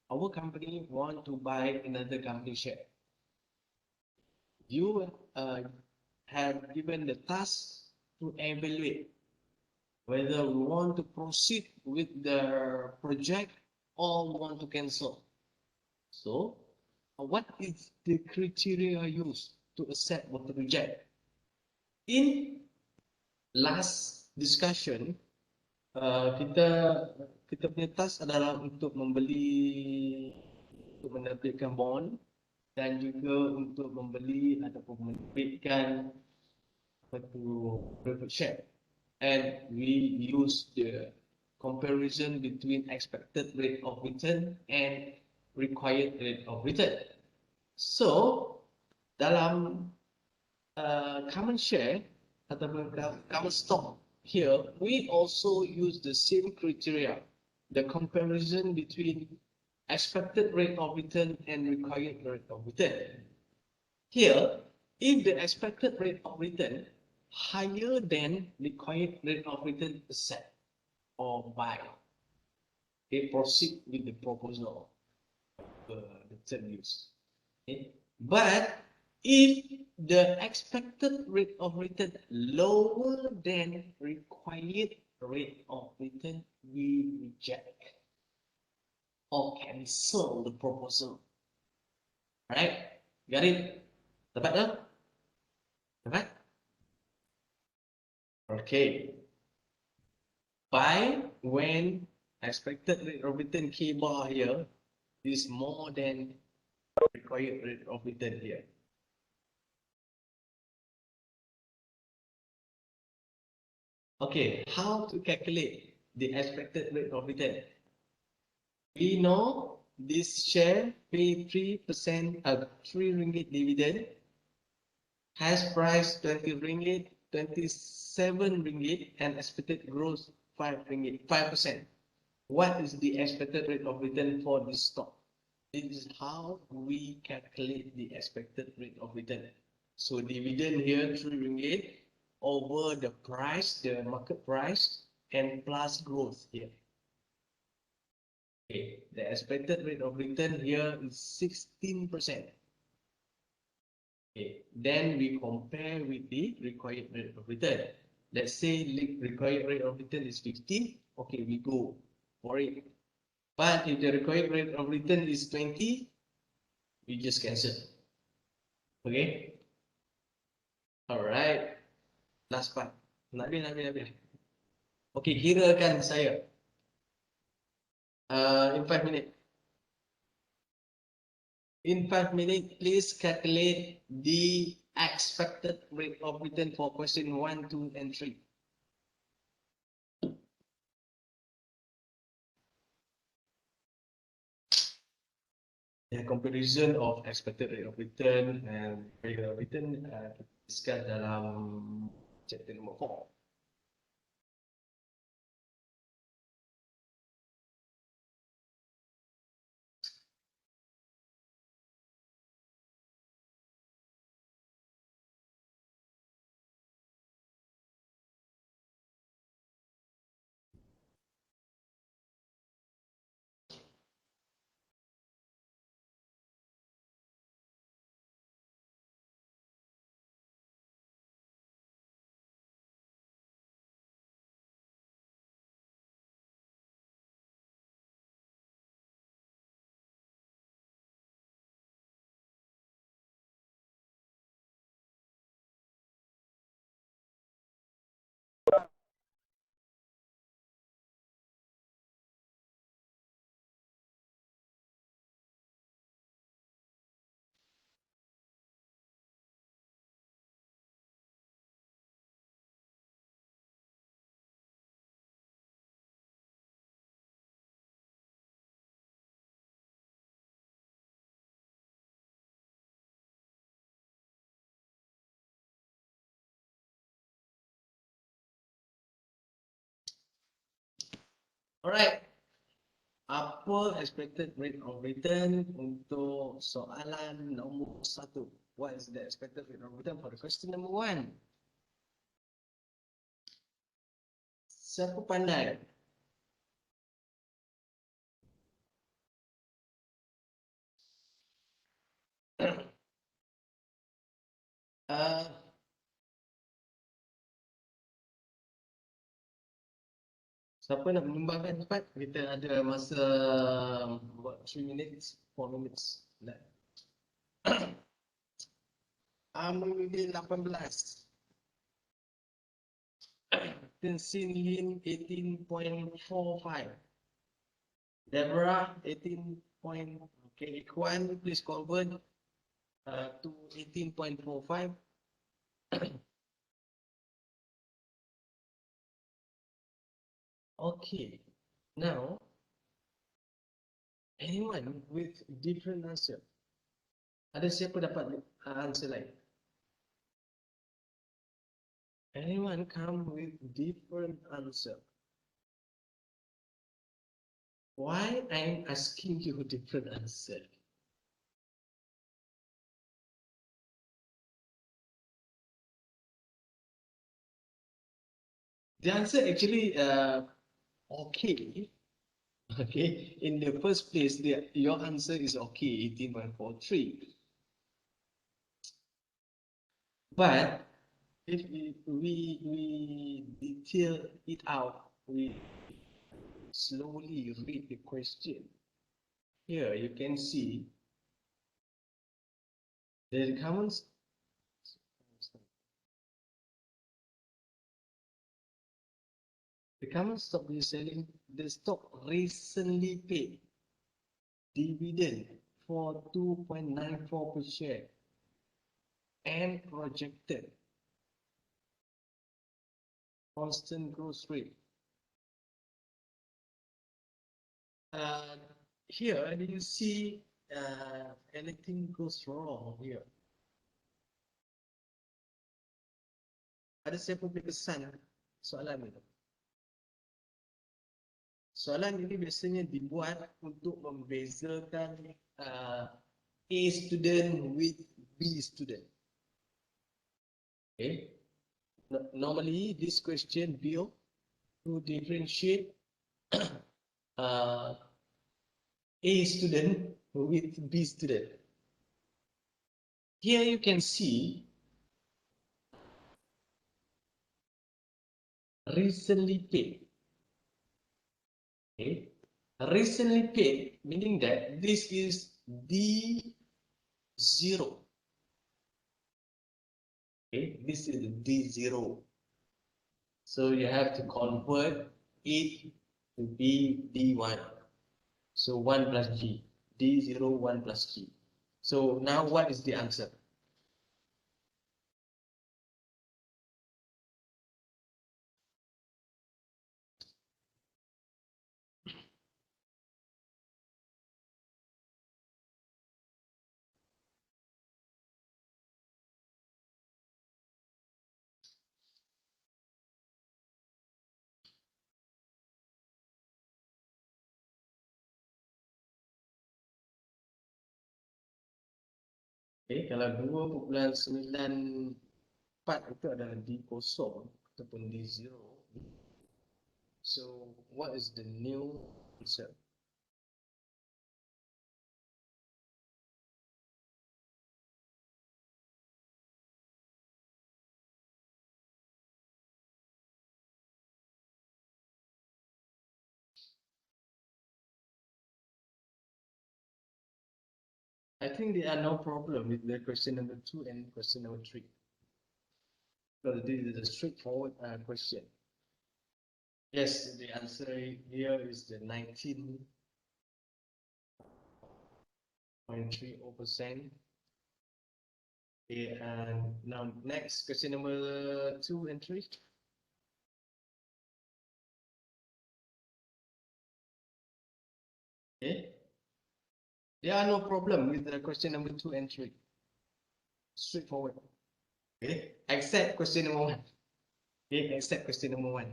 Our company want to buy another company share. You have given the task to evaluate whether we want to proceed with the project or want to cancel. So, what is the criteria used to accept or to reject? In last discussion, kita punya task adalah untuk menerbitkan bond dan juga untuk membeli ataupun menerbitkan preferred share. And we use the comparison between expected rate of return and required rate of return. So, dalam common share ataupun common stock here, we also use the same criteria, the comparison between expected rate of return and required rate of return. Here, if the expected rate of return higher than required rate of return, accept or buy, they proceed with the proposal, the term use. Okay? But if the expected rate of return lower than required rate of return, we reject or cancel the proposal. Alright? Got it? Dapat tak? Dapat? Okay. Buy when expected rate of return K bar here is more than required rate of return here. Okay, how to calculate the expected rate of return? We know this share pay 3%, 3 ringgit dividend, has price 20 ringgit, 27 ringgit, and expected growth 5 ringgit, 5%. What is the expected rate of return for this stock? This is how we calculate the expected rate of return. So dividend here 3 ringgit over the price, the market price, and plus growth here. Okay, the expected rate of return here is 16%. Okay, then we compare with the required rate of return. Let's say required rate of return is 15. Okay, we go for it. But if the required rate of return is 20, we just cancel. Okay? Alright. Last part. Nak habis. Okay, kirakan saya. In 5 minutes. In 5 minutes, please calculate the expected rate of return for question 1, 2, and 3. The comparison of expected rate of return and rate of return discussed dalam chapter number 4. Alright. Apa expected rate of return untuk soalan nombor 1? What is the expected rate of return for the question number 1? Siapa pandai? Uh, siapa nak menyumbangkan cepat? Kita ada masa about 3 minutes, 4 minutes. Amuddin 18. Tinsin Lin 18.45. Deborah 18. Okay, Ikhwan, please convert to 18.45. Okay, now anyone with different answer? Ada siapa dapat answer lain? Anyone come with different answer? Why I'm asking you different answer? The answer actually okay. Okay, in the first place, your answer is okay, 18.43. But if we detail it out, we slowly read the question. Here you can see the comments. The common stock is selling the stock recently paid dividend for 2.94 per share and projected constant growth rate. Here, do you see anything goes wrong here? Ada siapa beri kesan soalan ini? Soalan ini biasanya dibuat untuk membezakan A student with B student. Okay. Normally, this question built to differentiate A student with B student. Here you can see recently paid. Okay. Recently paid meaning that this is D0. Okay, this is D0. So you have to convert it to be D1. So 1 plus G. D0, 1 plus G. So now what is the answer? Okay, kalau 2.94 itu adalah D0 ataupun D0. So what is the new answer? I think there are no problem with the question number 2 and question number 3. Because this is a straightforward question. Yes, the answer here is the 19.30%. Okay, and now next question number 2 and 3. Okay. There are no problem with the question number 2 and 3. Straightforward. Okay, except question number 1. Okay, except question number 1.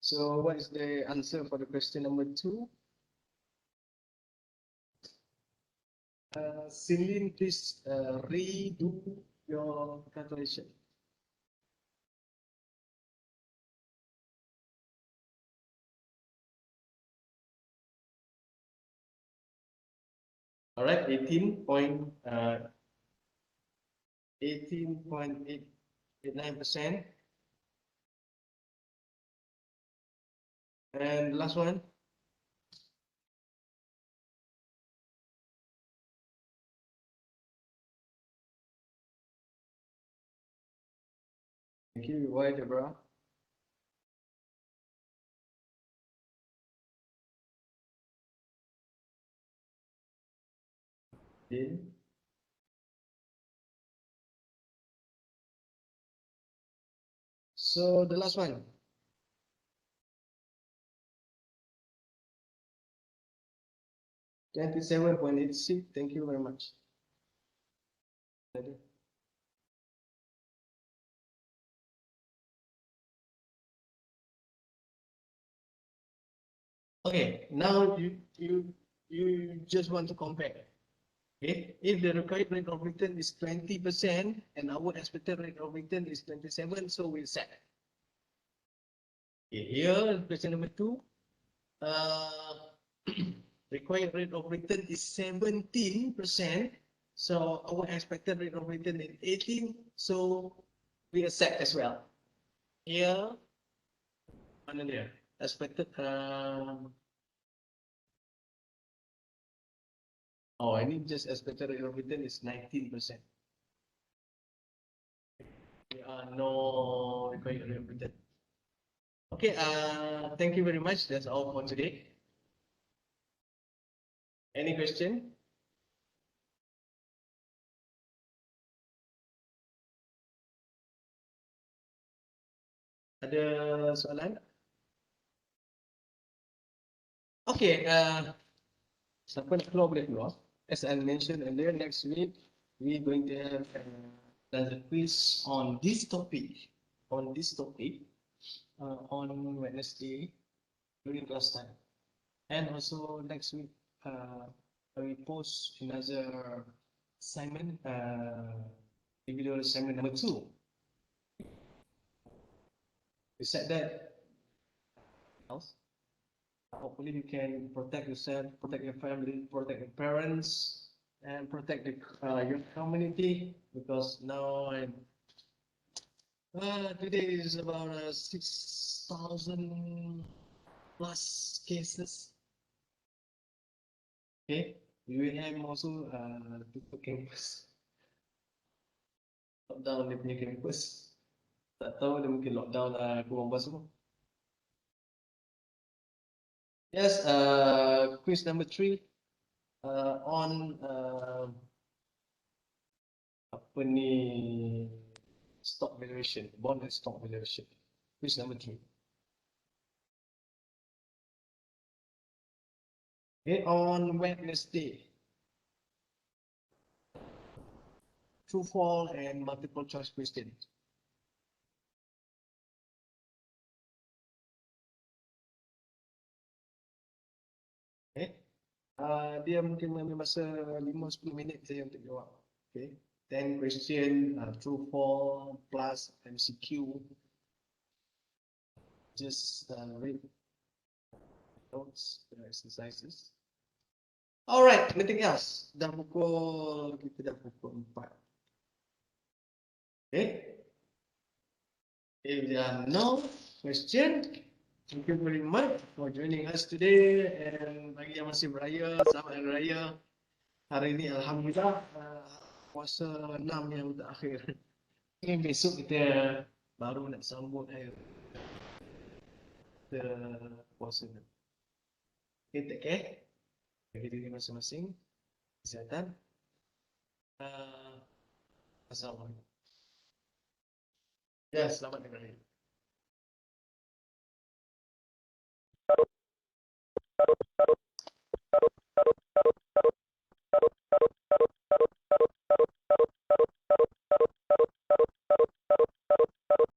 So what is the answer for the question number 2? Celine, please redo your calculation. All right, 18.89%. And last one. Thank you. Why, Deborah? In. So the last one. $27.86. Thank you very much. Okay, now you just want to compare. Okay, if the required rate of return is 20% and our expected rate of return is 27, so we'll set. Okay, here question number 2. Required rate of return is 17%. So our expected rate of return is 18. So we accept as well. Here, mana dia? Expected. Oh, I need just expected rate of return is 19%. There are no required rate of return. Okay, thank you very much. That's all for today. Any question? Ada soalan? Okay, siapa nak keluar boleh keluar. As I mentioned earlier, next week we're going to have another quiz on this topic. On Wednesday during class time, and also next week I will post another assignment, individual assignment number 2. Besides that, else, hopefully you can protect yourself, protect your family, protect your parents, and protect your community, because now today is about 6,000 plus cases. Okay, we will have also tutup campus, lockdown dia punya campus. Tak tahu dia mungkin lockdown keluar semua. Yes, quiz number 3 on apa ni, stock valuation, bond and stock valuation. Quiz number 3. Okay, on Wednesday, true, false, and multiple choice questions. Okay, dia mungkin mengambil masa 5-10 minit saja untuk jawab. Okay, 10 question, true, false, plus MCQ. Just read notes, exercises. Alright, anything else? Kita dah pukul 4. Okay. If there are no questions, thank you very much for joining us today. And bagi yang masih beraya, selamat Hari Raya. Hari ini alhamdulillah puasa 6 yang terakhir. Ini besok kita baru nak sambut kita puasa. Okay, take care. Bagi diri masing-masing. Kesihatan. Assalamualaikum. Ya, selamat Hari Raya.